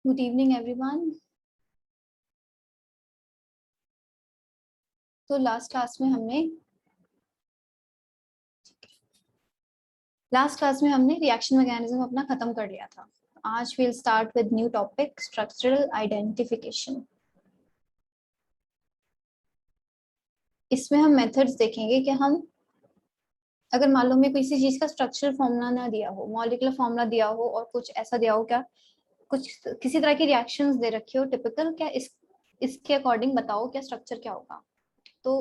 Good evening everyone. तो last class में हमने रिएक्शन मैकेनिज्म अपना खत्म कर लिया था। आज will start with new topic structural identification. इसमें हम मेथड्स देखेंगे कि हम अगर मान लो हमें किसी चीज का स्ट्रक्चरल फॉर्मूला ना दिया हो, मॉलिक्यूलर फॉर्मूला दिया हो और कुछ ऐसा दिया हो, क्या कुछ किसी तरह की रिएक्शंस दे रखी हो टिपिकल, क्या इसके अकॉर्डिंग बताओ क्या स्ट्रक्चर क्या होगा। तो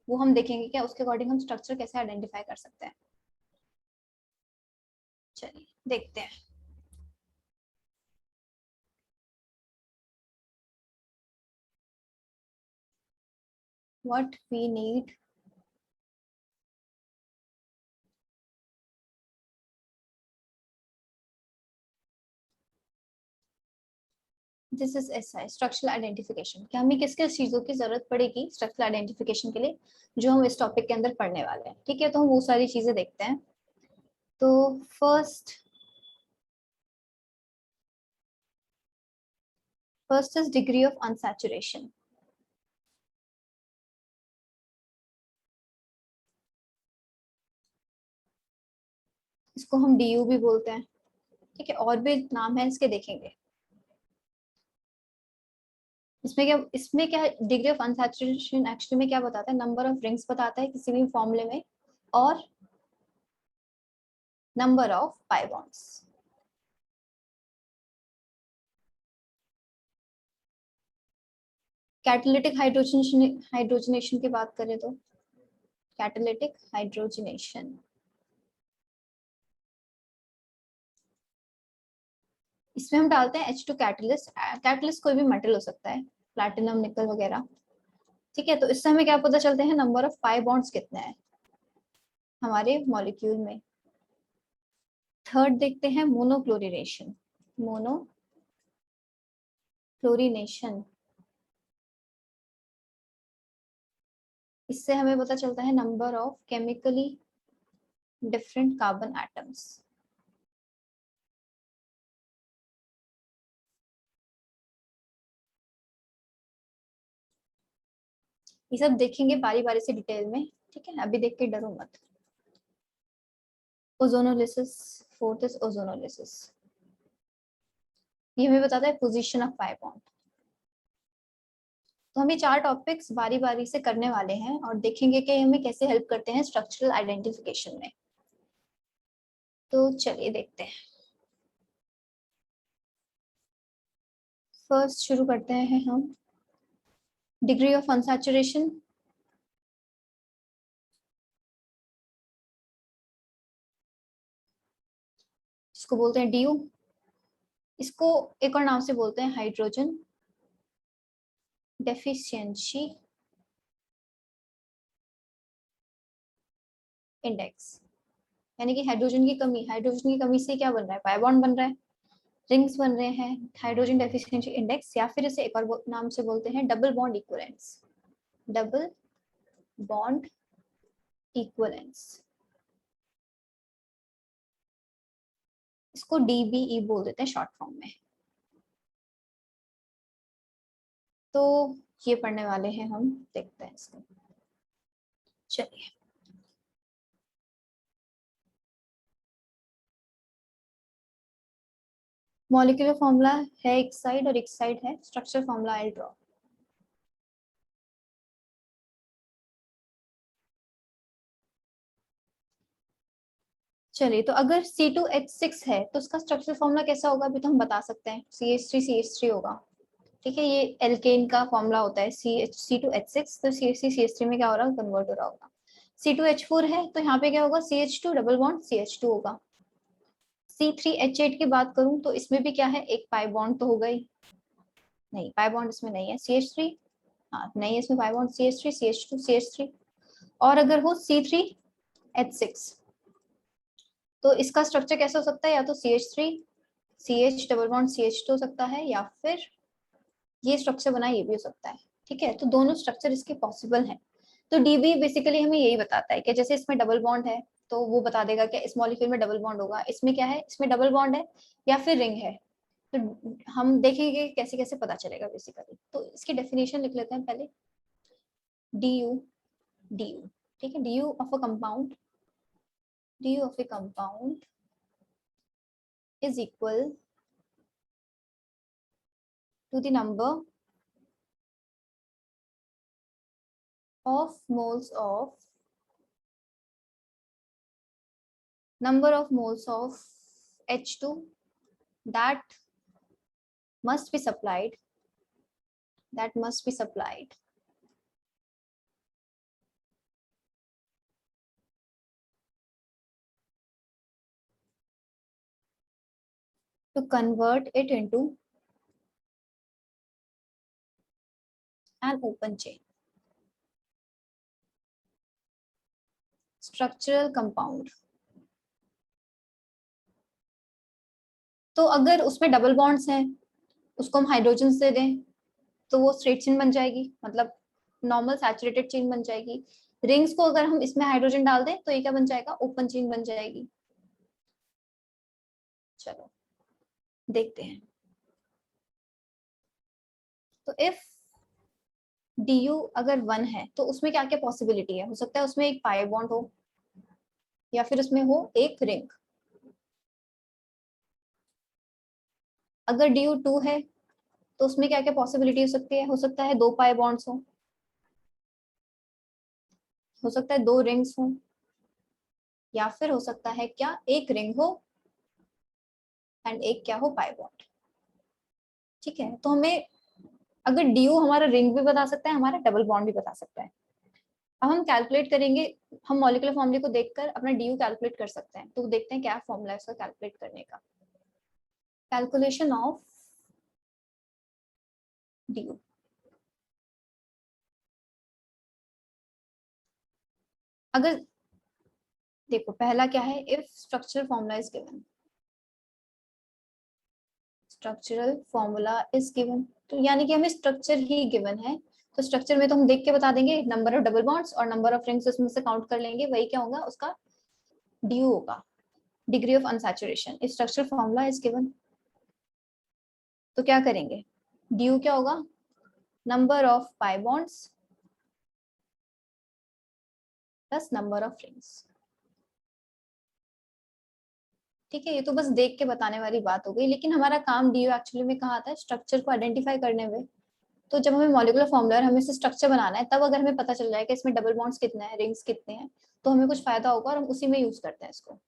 वो हम देखेंगे क्या उसके अकॉर्डिंग हम स्ट्रक्चर कैसे आइडेंटिफाई कर सकते हैं। चलिए देखते हैं। What we need this is SI structural identification. क्या हमें किस किस चीजों की जरूरत पड़ेगी स्ट्रक्चरल आइडेंटिफिकेशन के लिए, जो हम इस टॉपिक के अंदर पढ़ने वाले हैं। ठीक है, तो हम वो सारी चीजें देखते हैं। तो first is degree of unsaturation. इसको हम DU भी बोलते हैं। ठीक है, और भी नाम है इसके, देखेंगे। इसमें क्या डिग्री ऑफ अनसैचुरेशन एक्चुअली में क्या बताता है, नंबर ऑफ रिंग्स बताता है किसी भी फॉर्मूले में, और number of pi bonds. Catalytic hydrogenation की बात करें तो कैटालिटिक हाइड्रोजनेशन, इसमें हम डालते हैं H2 कैटलिस्ट। कैटलिस्ट कोई भी मेटल हो सकता है, प्लैटिनम, निकल वगैरह। ठीक है, तो इससे हमें क्या पता चलते हैं, नंबर ऑफ पाई बॉन्ड्स कितने हैं हमारे मॉलिक्यूल में। थर्ड देखते हैं मोनोक्लोरिनेशन। मोनोक्लोरिनेशन, इससे हमें पता चलता है number of chemically different carbon atoms. ये सब देखेंगे बारी बारी से डिटेल में। ठीक है, अभी देख के डरो मत। Ozonolysis, fourth is ozonolysis. ये हमें बताता है पोजीशन ऑफ पाई बॉन्ड। तो हम ये 4 टॉपिक्स बारी बारी से करने वाले हैं और देखेंगे कि हमें कैसे हेल्प करते हैं स्ट्रक्चरल आइडेंटिफिकेशन में। तो चलिए देखते हैं। फर्स्ट शुरू करते हैं हम डिग्री ऑफ अनसैचुरेशन। इसको बोलते हैं DU। इसको एक और नाम से बोलते हैं हाइड्रोजन डेफिशिएंसी इंडेक्स। यानी कि हाइड्रोजन की कमी से क्या बन रहा है, पाई बॉन्ड बन रहा है, रिंग्स बन रहे हैं। हाइड्रोजन डेफिशिएंसी इंडेक्स, या फिर इसे एक और नाम से बोलते हैं double bond equivalence. Double bond equivalence, इसको DBE बोल देते हैं शॉर्ट फॉर्म में। तो ये पढ़ने वाले हैं हम, देखते हैं इसको। चलिए, मॉलिक्यूलर फॉर्मूला है एक साइड और एक साइड है स्ट्रक्चर फॉर्मूला। I draw. चलिए, तो अगर C2H6 है तो उसका स्ट्रक्चर फॉर्मूला कैसा होगा, अभी तो हम बता सकते हैं CH3CH3 होगा। ठीक है, ये एल्केन का फॉर्मूला होता है C2H6, तो CH3CH3 में क्या हो रहा है, कन्वर्ट हो रहा होगा। C2H4 है तो यहाँ पे क्या होगा, CH2 डबल बॉन्ड CH2 होगा। C3H8 की बात करूं तो इसमें भी क्या है, एक पाई बॉन्ड तो हो गई, नहीं पाई बॉन्ड इसमें नहीं है। CH3, हाँ नहीं है इसमें pi bond, CH3 CH2 CH3। और अगर हो C3H6 तो इसका स्ट्रक्चर कैसा हो सकता है, या तो CH3 CH double bond CH2 हो सकता है, या फिर ये स्ट्रक्चर बना ये भी हो सकता है। ठीक है, तो दोनों स्ट्रक्चर इसके पॉसिबल हैं। तो DB बेसिकली हमें यही बताता है कि जैसे इसमें डबल बॉन्ड है तो वो बता देगा कि इस मॉलिक्यूल में डबल बॉन्ड होगा, इसमें क्या है, इसमें डबल बॉन्ड है या फिर रिंग है। तो हम देखेंगे कैसे कैसे पता चलेगा बेसिकली। तो इसकी डेफिनेशन लिख लेते हैं पहले, du, ठीक है, du of a compound is equal to the number of moles of H2 that must be supplied to convert it into an open chain structural compound। तो अगर उसमें डबल बॉन्ड्स हैं, उसको हम हाइड्रोजन से दें तो वो स्ट्रेट चेन बन जाएगी, मतलब नॉर्मल सैचुरेटेड चेन बन जाएगी। रिंग्स को अगर हम इसमें हाइड्रोजन डाल दें तो ये क्या बन जाएगा, ओपन चेन बन जाएगी। चलो देखते हैं। तो इफ du अगर 1 है तो उसमें क्या क्या पॉसिबिलिटी है, हो सकता है उसमें एक पाई बॉन्ड हो या फिर उसमें हो एक रिंग। अगर du 2 है तो उसमें क्या क्या पॉसिबिलिटी हो सकती है, हो सकता है दो पाई बॉन्ड्स हो सकता है दो रिंग्स हो, या फिर हो सकता है क्या एक रिंग हो एंड एक क्या हो, पाई बॉन्ड। ठीक है, तो हमें अगर du हमारा रिंग भी बता सकता है, हमारा डबल बॉन्ड भी बता सकता है। अब हम कैलकुलेट करेंगे, हम मॉलिक्यूलर फॉर्मूले को देखकर अपना du कैलकुलेट कर सकते हैं। तो देखते हैं क्या फॉर्मूला है उसका कैलकुलेट करने का। कैलकुलेशन ऑफ du, अगर देखो पहला क्या है, if structural formula is given, structural formula is given, तो यानी कि हमें स्ट्रक्चर ही गिवन है। तो स्ट्रक्चर में तो हम देख के बता देंगे, नंबर ऑफ डबल बॉन्ड्स और नंबर ऑफ रिंग्स उसमें से काउंट कर लेंगे, वही क्या होगा उसका du होगा, degree of unsaturation. If structural formula is given तो क्या करेंगे, du क्या होगा, number of pi bonds plus number of rings. ठीक है, ये तो बस देख के बताने वाली बात हो गई, लेकिन हमारा काम du एक्चुअली में कहाँ आता है, स्ट्रक्चर को आइडेंटिफाई करने में। तो जब हमें मॉलिक्यूलर फॉर्मूला और हमें इसे स्ट्रक्चर बनाना है, तब अगर हमें पता चल जाए कि इसमें डबल बॉन्ड्स कितने हैं, रिंग्स कितने हैं, तो हमें कुछ फायदा होगा और हम उसी में यूज करते हैं इसको।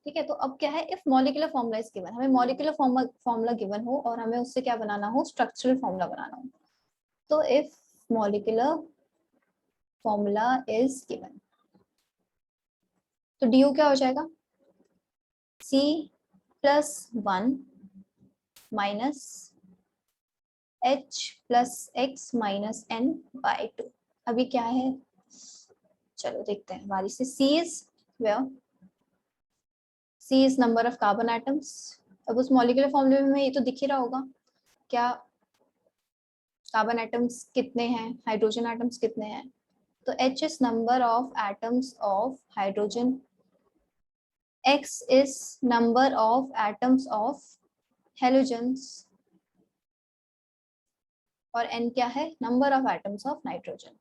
ठीक है, तो अब क्या है, if molecular formula is given, हमें मॉलिक्यूलर फॉर्मूला गिवन हो और हमें उससे क्या बनाना हो, स्ट्रक्चरल फॉर्मूला बनाना हो। तो if molecular formula is given तो du क्या हो जाएगा, C plus 1 minus H plus x minus n by 2। अभी क्या है, चलो देखते हैं बारी से। C is where, C is number of carbon atoms. अब उस मॉलिक्यूलर फॉर्मूले में ये तो दिख ही रहा होगा, क्या कार्बन एटम्स कितने हैं, हाइड्रोजन एटम्स कितने हैं। तो H is number of atoms of hydrogen, X is number of atoms of halogens और N क्या है, number of atoms of nitrogen,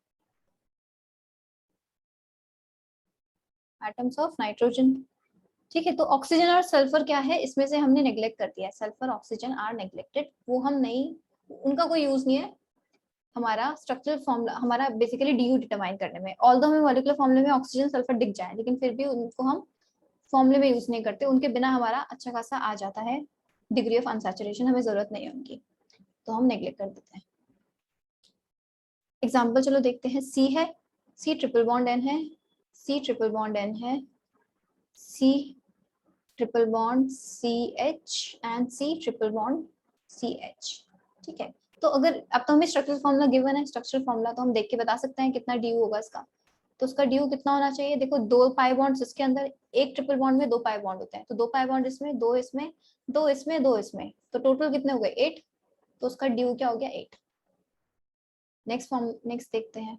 atoms of nitrogen. ठीक है, तो ऑक्सीजन और सल्फर क्या है, इसमें से हमने नेग्लेक्ट कर दिया है, सल्फर ऑक्सीजन आर नेग्लेक्टेड, वो हम नहीं, उनका कोई यूज नहीं है हमारा स्ट्रक्चरल फॉर्मूला, हमारा बेसिकली du डिटरमाइन करने में। ऑल्दो हमें मॉलिक्यूलर फॉर्मूले में ऑक्सीजन सल्फर दिख जाए, लेकिन फिर भी उनको हम फॉर्मूले में यूज नहीं करते, उनके बिना हमारा अच्छा खासा आ जाता है डिग्री ऑफ अनसैचुरेशन, हमें जरूरत नहीं है उनकी, तो हम नेग्लेक्ट कर देते हैं। एग्जाम्पल चलो देखते हैं। C है, C ट्रिपल बॉन्ड N है, C ट्रिपल बॉन्ड N है, C triple bond CH and C triple bond CH। ठीक है, तो अगर अब तो हमें स्ट्रक्चरल फॉर्मूला गिवन है, स्ट्रक्चरल फॉर्मूला तो हम देख के बता सकते हैं कितना du होगा इसका। तो उसका du कितना होना चाहिए, देखो दो पाई बॉन्ड्स इसके अंदर, एक ट्रिपल बॉन्ड में दो पाई बॉन्ड होते हैं, तो दो पाई बॉन्ड इसमें, दो इसमें, दो इसमें, दो इसमें, तो टोटल कितने हो गए 8। तो उसका du क्या हो गया 8। नेक्स्ट देखते हैं।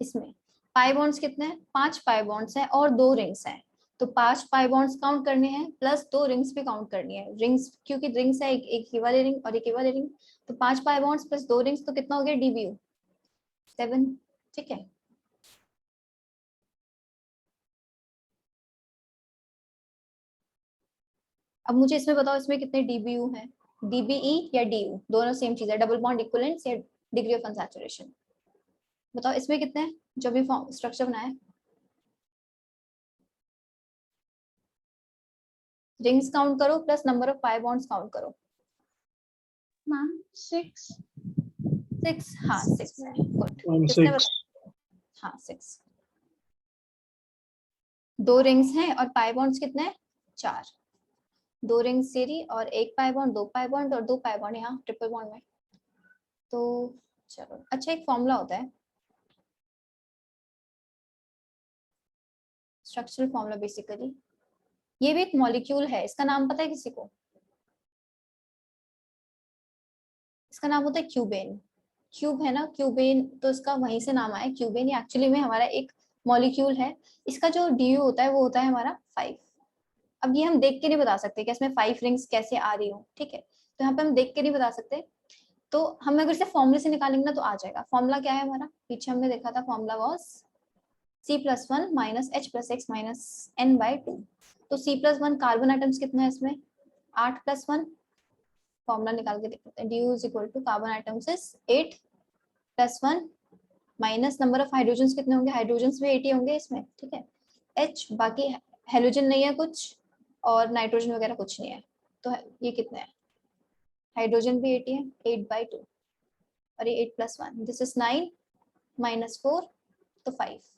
इसमें पाई बॉन्ड्स कितने हैं? 5 पाई बॉन्ड्स हैं और 2 रिंग्स हैं, तो 5 पाई बॉन्ड्स काउंट करने हैं प्लस 2 रिंग्स भी काउंट करनी है। रिंग्स क्योंकि रिंग्स है, एक ये वाली रिंग और एक ये वाली रिंग, तो 5 पाई बॉन्ड्स प्लस 2 रिंग्स, तो कितना हो गया डीबीयू? 7। ठीक है, अब मुझे इसमें बताओ इसमें कितने डीबीयू हैं? डीबीई या डीयू दोनों सेम चीज है, डबल बॉन्ड इक्विवेलेंस या डिग्री ऑफ अनसैचुरेशन। बताओ इसमें कितने हैं जो भी स्ट्रक्चर बनाया है? रिंग्स काउंट करो plus number of pi bonds count करो। मैम 6। 6, हाँ 6 है, गुड। किसने 6। बताया? हाँ 6। 2 रिंग्स हैं और पाई बॉन्ड्स कितने हैं? 4। 2 रिंग्स सीरी और 1 पाई बॉन्ड, 2 पाई बॉन्ड और 2 पाई बॉन्ड यहाँ ट्रिपल बॉन्ड में। तो चलो, अच्छा एक फॉर्मूला होता है, स्ट्रक्चरल फॉर्मूला बेसिकली, ये भी एक मॉलिक्यूल है, इसका नाम पता है किसी को? इसका नाम होता है क्यूबेन। क्यूब है ना, क्यूबेन, तो इसका वहीं से नाम आया क्यूबेन। ये एक्चुअली में हमारा एक मॉलिक्यूल है, इसका जो डीयू होता है वो होता है हमारा 5। अब ये हम देख के नहीं बता सकते कि इसमें 5 रिंग्स कैसे आ रही हो, ठीक है, तो यहाँ पे हम देख के नहीं बता सकते, तो हम अगर इसे फॉर्मूले से निकालेंगे ना तो आ जाएगा। फॉर्मूला क्या है हमारा? पीछे हमने देखा था, formula was C+1 minus H+X minus N/2। तो C+1 कार्बन आइटम्स कितने हैं इसमें? 8+1। फॉर्मूला निकाल के देखते हैं, du is equal to carbon atoms is 8+1 minus number of hydrogens कितने होंगे? हाइड्रोजन्स भी 80 होंगे इसमें, ठीक है। H, बाकी हेलोजन नहीं है कुछ और नाइट्रोजन वगैरह कुछ नहीं है, तो ये कितने हैं? हाइड्रोजन भी 80 है, 8/2 और ये 8+1, दिस इज 9 माइनस 4, तो 5।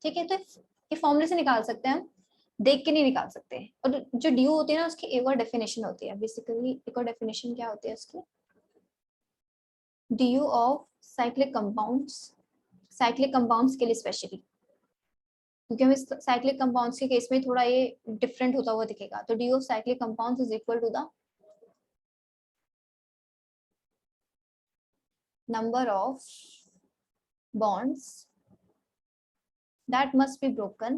ठीक है, तो ये फॉर्मूले से निकाल सकते हैं हम, देख के नहीं निकाल सकते। और जो ड्यू होती है ना उसकी एक और डेफिनेशन होती है, बेसिकली एक और डेफिनेशन क्या होती है उसकी? Due of cyclic compounds, cyclic compounds के लिए स्पेशली, क्योंकि हम इस साइक्लिक कंपाउंड्स के केस में थोड़ा ये डिफरेंट होता हुआ दिखेगा। तो DU of cyclic compounds is equal to the number of bonds that must be broken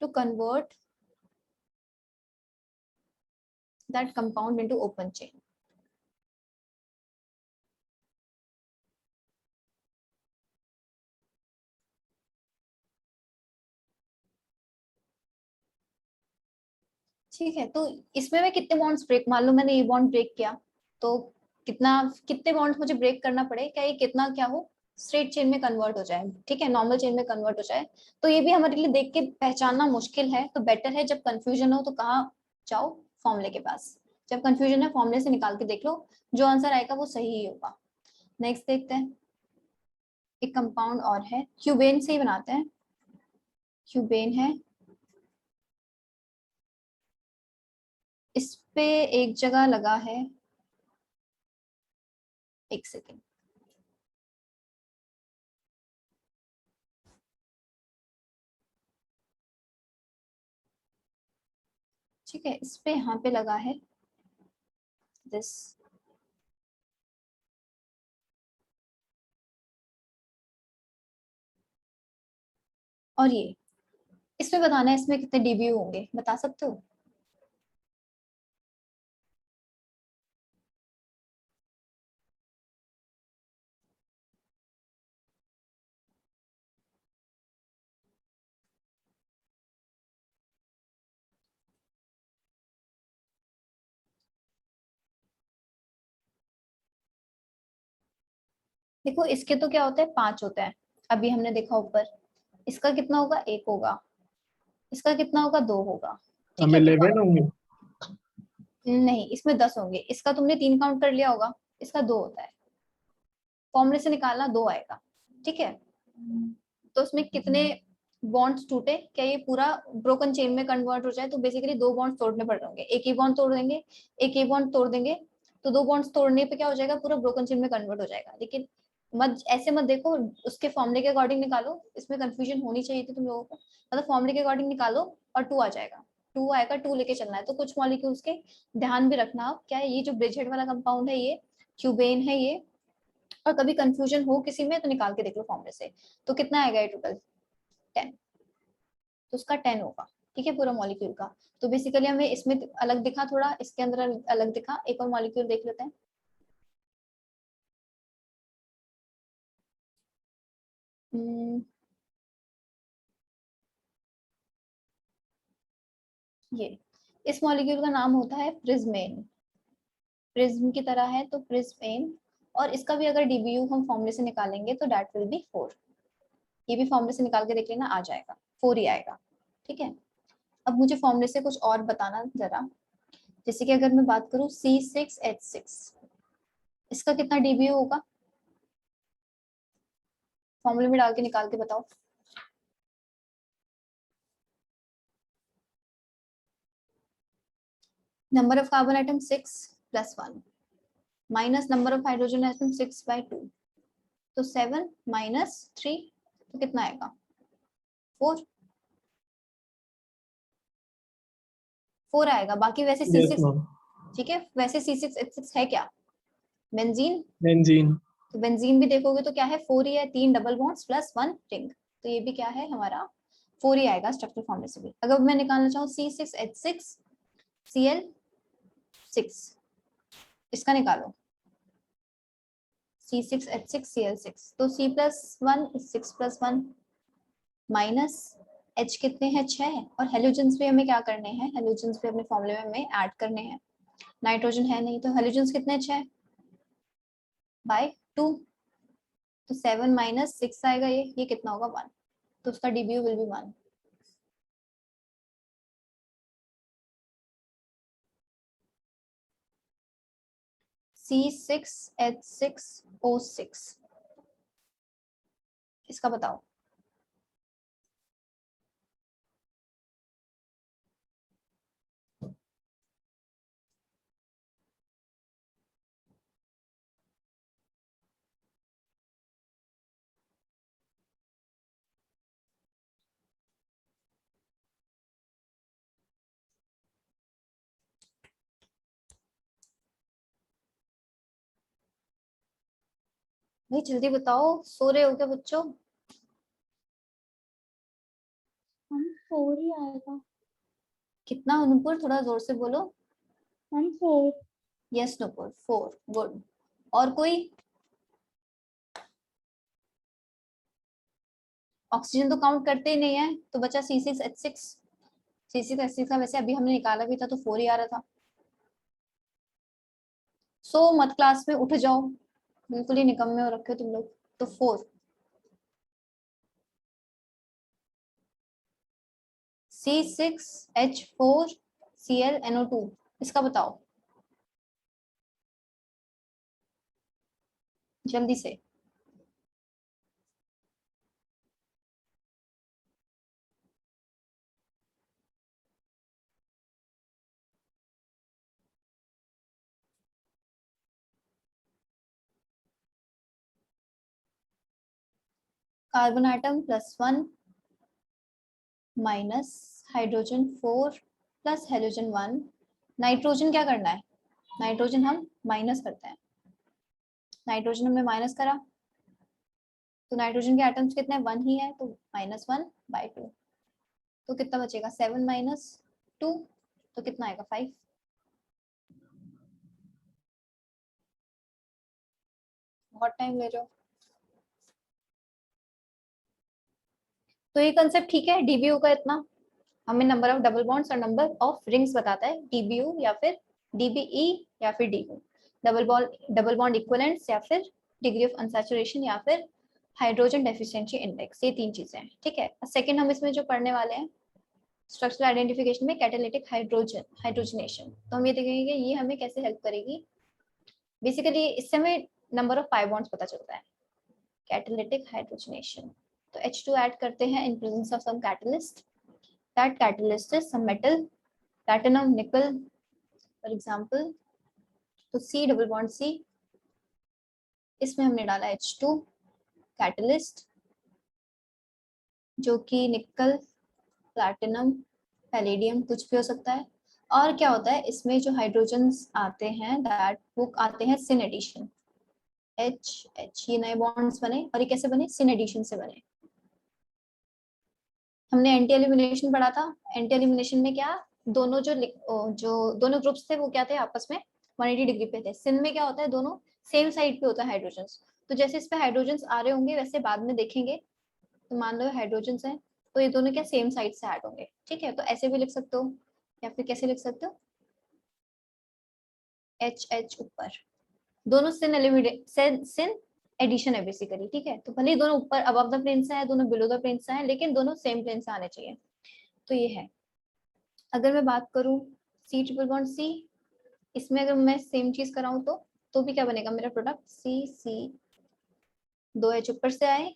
to convert that compound into open chain. ठीक है, तो इसमें मैं कितने बॉन्ड्स ब्रेक, मान लो मैंने ये बॉन्ड ब्रेक किया, तो कितने बॉन्ड्स मुझे ब्रेक करना पड़े, क्या ये कितना क्या हो, स्ट्रेट चेन में कन्वर्ट हो जाए, ठीक है, नॉर्मल चेन में कन्वर्ट हो जाए। तो ये भी हमारे लिए देख के पहचानना मुश्किल है, तो बेटर है जब कंफ्यूजन हो तो कहाँ जाओ? फॉर्मूले के पास। जब कंफ्यूजन है फॉर्मूले से निकाल के देख लो, जो आंसर आएगा वो सही ही होगा। नेक्स्ट देखते हैं, एक कंपाउंड और है, क्यूबेन से ही बनाते हैं। क्यूबेन है, इस पे एक जगह लगा है, एक सेकेंड, ठीक है, इस पे यहाँ पे लगा है दिस, और ये इसमें बताना है इसमें कितने डीबीयू होंगे, बता सकते हो? देखो इसके तो क्या होता है, 5 होता है, अभी हमने देखा ऊपर, इसका कितना होगा? 1 होगा, इसका कितना होगा? 2 होगा, ठीक हम है। 11 होंगे। नहीं, इसमें 10 होंगे, इसका तुमने 3 काउंट कर लिया होगा, इसका 2 होता है, फॉर्मूले से निकालना 2 आएगा, ठीक है। तो उसमें कितने बॉन्ड्स टूटे, क्या ये पूरा ब्रोकन चेन में कन्वर्ट हो जाए? तो बेसिकली 2 बॉन्ड्स तोड़ने पड़ रहे होंगे, एक ही बॉन्ड तोड़ देंगे, एक ही बॉन्ड तोड़ देंगे, तो 2 बॉन्ड्स तोड़ने पे क्या हो जाएगा? पूरा ब्रोकन चेन में कन्वर्ट हो जाएगा। लेकिन मत ऐसे मत देखो, उसके फॉर्मूले के अकॉर्डिंग निकालो, इसमें कंफ्यूजन होनी चाहिए थी तुम लोगों को, मतलब फॉर्मूले के अकॉर्डिंग निकालो और 2 आ जाएगा, 2 आएगा, 2 लेके चलना है। तो कुछ मॉलिक्यूल्स के ध्यान भी रखना आप, क्या है ये जो ब्रिजहेड वाला कंपाउंड है ये क्यूबेन है ये, और कभी कंफ्यूजन हो किसी में तो निकाल के देख लो फॉर्मूले से। तो कितना आएगा ये टोटल 10, तो उसका 10 होगा, ठीक है, पूरा मॉलिक्यूल का। तो बेसिकली हमें इसमें अलग दिखा, थोड़ा इसके अंदर अलग दिखा। एक और मॉलिक्यूल देख लेते हैं। ये इस मॉलिक्यूल का नाम होता है प्रिज्मेन, प्रिज्म की तरह है तो प्रिज्मेन। और इसका भी अगर डीबीयू हम फॉर्मूले से निकालेंगे तो दैट विल बी 4। ये भी फॉर्मूले से निकाल के देख लेना, आ जाएगा 4 ही आएगा, ठीक है। अब मुझे फॉर्मूले से कुछ और बताना जरा। जैसे कि अगर मैं बात करूं C6H6, इसका कितना डीबीयू होगा, फॉर्मूले में डाल के निकाल के बताओ। Number of carbon atom 6 + 1 minus number of hydrogen atom 6/2, तो 7 - 3, तो कितना आएगा 4, 4 आएगा। बाकी वैसे यस C6, मैम। ठीक है, वैसे C6H6 है क्या, बेंजीन। बेंजीन। तो बेंजीन भी देखोगे तो क्या है 4 ही है, 3 डबल बॉन्ड्स + 1 रिंग, तो ये भी क्या है हमारा 4 ही आएगा स्ट्रक्चरल फॉर्मूले से भी। अगर मैं निकालना चाहूँ C6H6 Cl6, इसका निकालो C6H6 Cl6, तो C+1 6+1 माइनस H कितने हैं 6, और हेलोजेंस भी हमें क्या करने हैं, हेलोजेंस भी अपने फॉर्मूले में हमें ऐड करने हैं। नाइट्रोजन है नहीं, तो हेलोजेंस कितने 6/2, तो 7 - 6 आएगा, ये कितना होगा 1, तो उसका डीबीयू विल बी 1। C6H6O6, इसका बताओ। भाई जल्दी बताओ, सो रहे हो क्या बच्चों। हम 4 ही आएगा। कितना अनुपुर, थोड़ा जोर से बोलो। हम 4। Yes Nupur 4, good. और कोई, ऑक्सीजन तो काउंट करते ही नहीं है, तो बचा C6H6। C6H6 का वैसे अभी हमने निकाला भी था तो 4 ही आ रहा था। सो मत क्लास में, उठ जाओ, बिल्कुल ही निकम्मे हो रखे हो तुम लोग। तो 4 C6H4ClNO2, इसका बताओ जल्दी से। Carbon atom +1 minus hydrogen 4 + halogen 1। Nitrogen क्या करना है, नाइट्रोजन हम माइनस करते हैं, नाइट्रोजन हमने माइनस करा, तो नाइट्रोजन के एटम्स कितने 1 ही है, तो -1/2, तो कितना बचेगा 7 - 2, तो कितना आएगा 5। बहुत टाइम ले रहे हो। तो ये कंसेप्ट ठीक है, डीबीयू का इतना हमें नंबर ऑफ डबल बॉन्ड्स और नंबर ऑफ रिंग्स बताता है, डीबीयू या फिर डीबीई या फिर डीयू, डबल बॉन्ड इक्विवेलेंस या फिर डिग्री ऑफ अनसैचुरेशन या फिर हाइड्रोजन डेफिशिएंसी इंडेक्स, ये 3 चीजें हैं, ठीक है। सेकंड हम इसमें जो पढ़ने वाले हैं स्ट्रक्चरल आइडेंटिफिकेशन में कैटालिटिक हाइड्रोजनेशन, तो हम ये देखेंगे कि ये हमें कैसे हेल्प करेगी। बेसिकली इससे हमें नंबर ऑफ पाई बॉन्ड्स पता चलता है, कैटालिटिक हाइड्रोजनेशन। तो H2 ऐड करते हैं in presence of some catalyst, that catalyst is some metal, platinum, nickel for example. तो C डबल बॉन्ड C, इसमें हमने डाला H2 कैटलिस्ट, जो कि निकल, प्लैटिनम पैलेडियम, कुछ भी हो सकता है। और क्या होता है इसमें जो हाइड्रोजन्स आते हैं दैट वो आते हैं सिन एडिशन, एच एच, ये नए बॉन्ड्स बने और ये कैसे बने, सिन एडिशन से बने। हमने एंटी एलिमिनेशन पढ़ा था, एंटी एलिमिनेशन में क्या, दोनों जो दोनों ग्रुप्स थे वो क्या थे, आपस में 180 डिग्री पे थे। सिन में क्या होता है, दोनों सेम साइड पे होता है हाइड्रोजन्स। तो जैसे इस पे हाइड्रोजन्स आ रहे होंगे वैसे बाद में देखेंगे, तो मान लो हाइड्रोजन्स हैं तो ये दोनों क्या सेम साइड से ऐड होंगे, ठीक है। तो ऐसे भी लिख सकते हो या फिर कैसे लिख सकते हो, एच एच ऊपर, दोनों सिन एलिमिनेट सिन एडिशन है बेसिकली, ठीक है। तो भले ही दोनों ऊपर अबव द प्लेन से है, दोनों बिलो द प्लेन से है, लेकिन दोनों सेम प्लेन से आने चाहिए। तो ये है। अगर मैं बात करूं सी ट्रिपल बॉन्ड सी, इसमें अगर मैं सेम चीज कराऊं तो भी क्या बनेगा मेरा प्रोडक्ट, सी सी, दो एच ऊपर से आए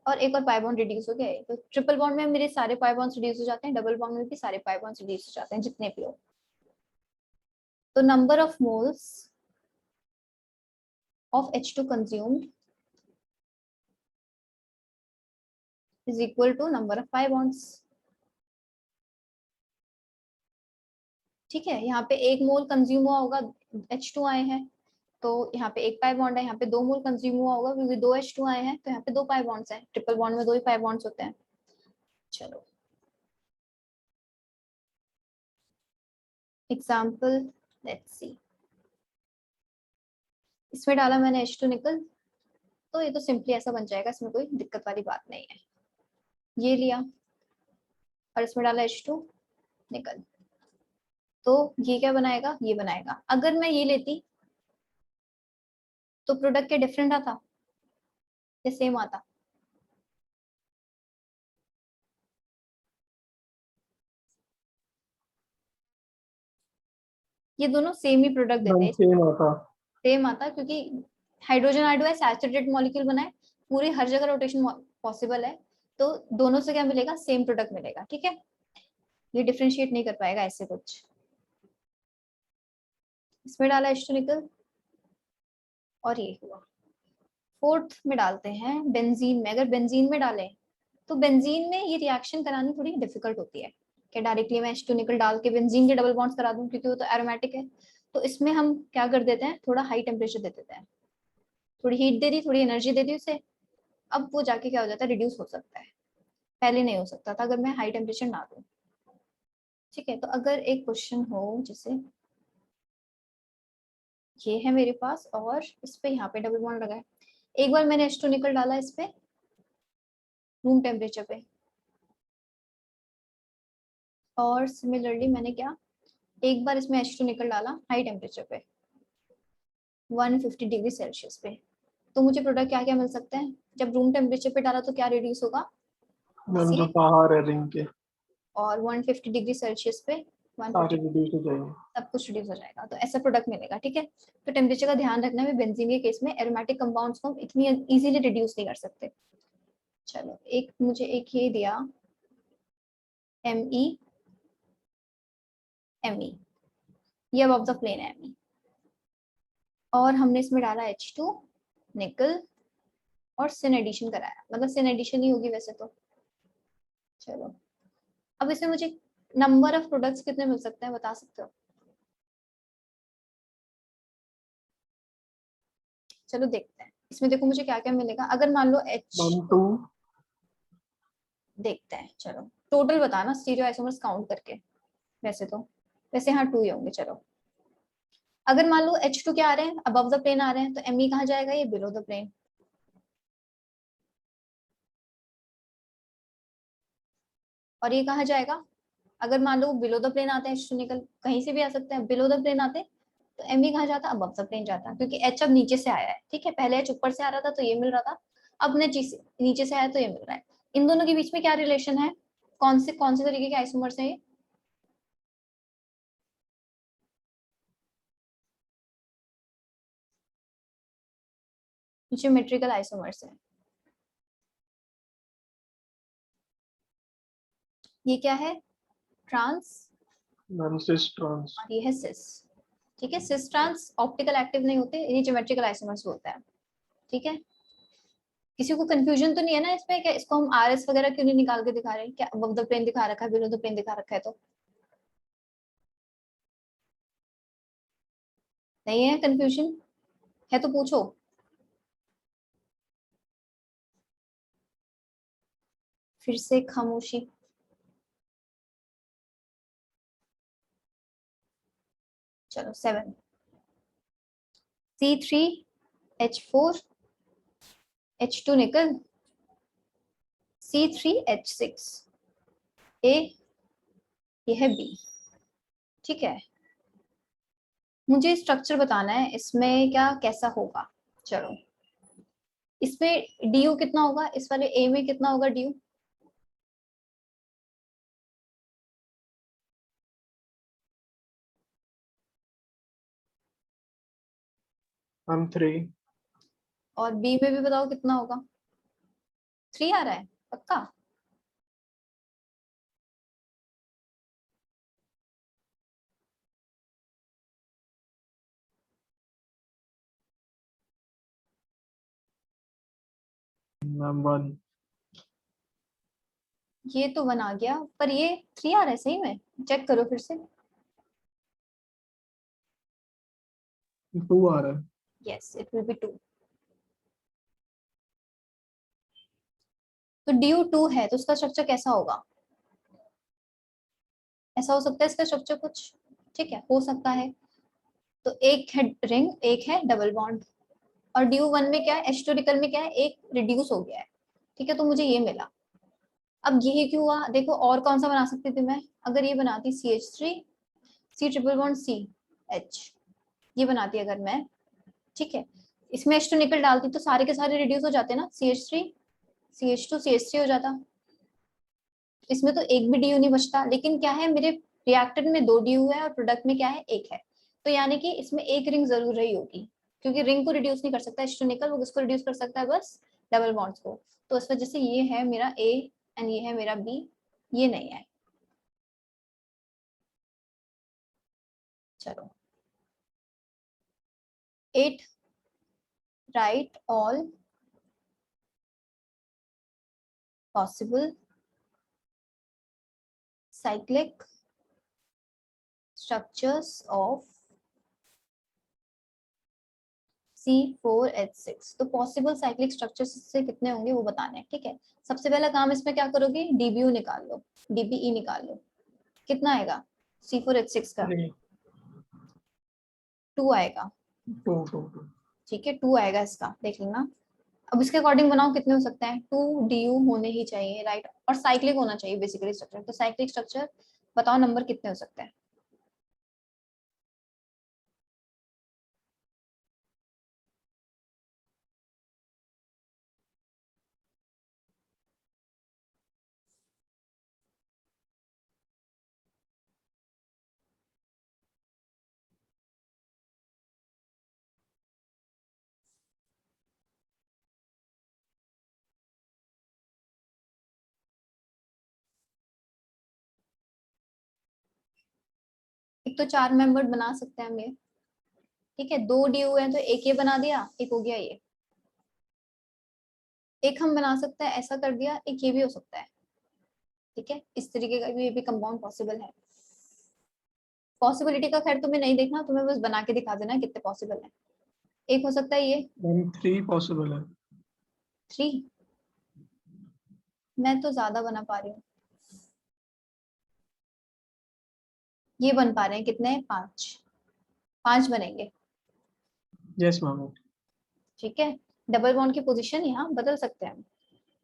और एक और पाई बॉन्ड रिड्यूस हो गया है। तो ट्रिपल बॉन्ड में मेरे सारे पाई बॉन्ड्स रिड्यूस हो जाते हैं, डबल बॉन्ड में भी सारे पाई बॉन्ड्स रिड्यूस हो जाते हैं जितने भी हो। तो number of moles of H2 consumed is equal to number of pi bonds, ठीक है। यहाँ पे एक मोल कंज्यूम हुआ होगा, H2 आए हैं, तो यहाँ पे एक पाई बॉन्ड है, यहाँ पे दो मोल कंज्यूम हुआ होगा क्योंकि दो H2 आए हैं, तो यहाँ पे दो पाई बॉन्ड्स हैं। ट्रिपल बॉन्ड में दो ही पाई बॉन्ड्स होते हैं। चलो एग्जाम्पल लेट्स सी, इसमें डाला मैंने H2 निकल, तो ये तो सिंपली ऐसा बन जाएगा, इसमें कोई दिक्कत वाली बात नहीं है। ये लिया और इसमें डाला H2 निकल, तो ये क्या बनाएगा, ये बनाएगा। अगर मैं ये लेती तो प्रोडक्ट क्या डिफरेंट आता या सेम आता, ये दोनों सेम ही प्रोडक्ट देते हैं, सेम आता। सेम आता क्योंकि हाइड्रोजन आइडो है, सैचुरेटेड मॉलिक्यूल बनाए, पूरे हर जगह रोटेशन पॉसिबल है, तो दोनों से क्या मिलेगा, सेम प्रोडक्ट मिलेगा, ठीक है। ये डिफरेंशिएट नहीं कर पाएगा ऐसे कुछ। इसमें डाला H2 निकल और ये हुआ। फोर्थ में डालते हैं बेंजीन में, अगर बेंजीन में डालें तो बेंजीन में ये रिएक्शन करानी थोड़ी डिफिकल्ट होती है कि डायरेक्टली मैं H2 निकल डाल के बेंजीन के डबल बॉन्ड्स करा दूं, क्योंकि वो तो एरोमेटिक है। तो इसमें हम क्या कर देते हैं, थोड़ा हाई टेम्परेचर दे देते हैं, थोड़ी हीट दे दी, थोड़ी एनर्जी दे दी उसे, अब वो जाके क्या हो जाता है, रिड्यूस हो सकता है। पहले नहीं हो सकता था अगर मैं हाई टेम्परेचर ना दूं, ठीक है। तो अगर एक क्वेश्चन हो जैसे ये है मेरे पास और इस पे यहाँ पे डबल बॉन्ड लगा है, एक बार मैंने H2 निकल डाला इस पे रूम टेम्परेचर पे, और सिमिलरली मैंने क्या, एक बार इसमें H2 निकल डाला हाई टेम्परेचर पे 150 डिग्री सेल्सियस पे, तो मुझे प्रोडक्ट क्या क्या मिल सकते हैं। जब रूम टेम्परेचर पे डाला तो क्या रिड्यूस होगा, मैम जो सी, बाहर है रिंग के और 150 डिग्री सेल्सियस पे सारे 150, रिड्यूस हो जाएंगे। सब कुछ रिड्यूस हो जाएगा, तो ऐसा प्रोडक्ट मिलेगा, ठीक है। तो टेम्परेचर का ध्यान रखना है, बेंजीन के केस में एरोमेटिक कंपाउंड्स को हम इतनी इजीली रिड्यूस नहीं कर सकते। चलो एक मुझे एक ये दिया Me Me, ये अबव द प्लेन है Me, और हमने इसमें डाला H2 निकल और सिन एडिशन कराया, मतलब सिन एडिशन ही होगी वैसे तो। चलो अब इसमें मुझे नंबर ऑफ प्रोडक्ट्स कितने मिल सकते हैं बता सकते हो, चलो देखते हैं। इसमें देखो मुझे क्या क्या मिलेगा, अगर मान लो H, 1 2 देखते हैं चलो टोटल बताना स्टीरियो आइसोमर्स काउंट करके, वैसे हाँ 2 ही होंगे। चलो अगर मान लो H2 क्या आ रहे हैं, अबव द प्लेन आ रहे हैं, तो Me कहाँ जाएगा, ये बिलो द प्लेन, और ये कहाँ जाएगा, अगर मान लो बिलो द प्लेन आते हैं H2 निकल, कहीं से भी आ सकते हैं, बिलो द प्लेन आते तो Me कहाँ जाता, अबव द प्लेन जाता, क्योंकि H अब नीचे से आया है, ठीक है। पहले H ऊपर से आ रहा था तो ये मिल रहा था, अब नीचे से आया तो ये मिल रहा है। इन दोनों के बीच में क्या रिलेशन है, कौन से तरीके के आइसोमर्स हैं ये, ज्योमेट्रिकल आइसोमर्स है। ये क्या है, ट्रांस, मैम सिस ट्रांस। और ये है सिस, ठीक है। सिस ट्रांस ऑप्टिकल एक्टिव नहीं होते, इन्हें ज्योमेट्रिकल आइसोमर्स बोलते हैं, ठीक है। किसी को कंफ्यूजन तो नहीं है ना इसमें? क्या इसको हम आरएस वगैरह क्यों नहीं निकाल के दिखा रहे हैं? क्या अबव द प्लेन दिखा रखा है, बिलो द प्लेन दिखा रखा है? तो नहीं है कंफ्यूजन? है तो पूछो। फिर से खामोशी। चलो 7 C3H4 H2 निकल C3H6 A, ये है B। ठीक है, मुझे स्ट्रक्चर बताना है इसमें क्या कैसा होगा। चलो, इसमें डी यू कितना होगा? इस वाले ए में कितना होगा डी यू? मैम 3। और बी में भी बताओ कितना होगा? 3 आ रहा है पक्का? मैम 1। ये तो 1 आ गया, पर ये 3 आ रहा है सही में? चेक करो फिर से। 2 आ रहा है। Yes, it will be 2। तो डी यू 2 है तो उसका स्ट्रक्चर कैसा होगा? ऐसा हो सकता है इसका स्ट्रक्चर कुछ। ठीक है, हो सकता है। तो एक है रिंग, एक है डबल बॉन्ड। और डी यू 1 में क्या है? एस्टोरिकल में क्या है? एक रिड्यूस हो गया है। ठीक है, तो मुझे ये मिला। अब ये क्यों हुआ देखो, और कौन सा बना सकती थी मैं? अगर ये बनाती CH3 C triple bond C H, ये बनाती अगर मैं, ठीक है, इसमें H2 निकल डालती तो सारे के सारे रिड्यूस हो जाते ना, CH3 CH2 CH3 हो जाता। इसमें तो एक भी DU नहीं बचता, लेकिन क्या है मेरे रिएक्टेंट में 2 DU है और प्रोडक्ट में क्या है? 1 है। तो यानी कि इसमें एक रिंग जरूर रही होगी, क्योंकि रिंग को रिड्यूस नहीं कर सकता H2 निकल, वो किसको रिड्यूस कर सकता है? बस डबल बॉन्ड्स को। तो इस वजह से ये है मेरा A एंड ये है मेरा B, ये नहीं है। चलो 8 write all possible cyclic structures of C4H6। तो पॉसिबल साइक्लिक स्ट्रक्चर्स से कितने होंगे वो बताने हैं। ठीक है, सबसे पहला काम इसमें क्या करोगे? डीबीयू निकाल लो, डीबीई निकाल लो। कितना आएगा C4H6 का? 3। 2 आएगा। 2 2 2। ठीक है, 2 आएगा इसका, देख लेना। अब इसके अकॉर्डिंग बनाओ कितने हो सकते हैं? 2 DU होने ही चाहिए, राइट? और साइक्लिक होना चाहिए बेसिकली स्ट्रक्चर। तो साइक्लिक स्ट्रक्चर बताओ नंबर कितने हो सकते हैं? एक तो 4 मेंबर बना सकते हैं हम ये। ठीक है, 2 DU है तो एक ये बना दिया, एक हो गया ये। एक हम बना सकते हैं, ऐसा कर दिया, एक ये भी हो सकता है। ठीक है, इस तरीके का भी ये भी कंपाउंड पॉसिबल है। पॉसिबिलिटी का खैर तुम्हें नहीं देखना, तुम्हें बस बना के दिखा देना कितने पॉसिबल है। एक हो सकता है ये मैम 3 पॉसिबल है। 3। मैं तो ज्यादा बना पा रही हूँ। ये बन पा रहे हैं कितने? 5 बनेंगे। Yes ma'am. ठीक है, डबल बॉन्ड की पोजीशन यहाँ बदल सकते हैं हम।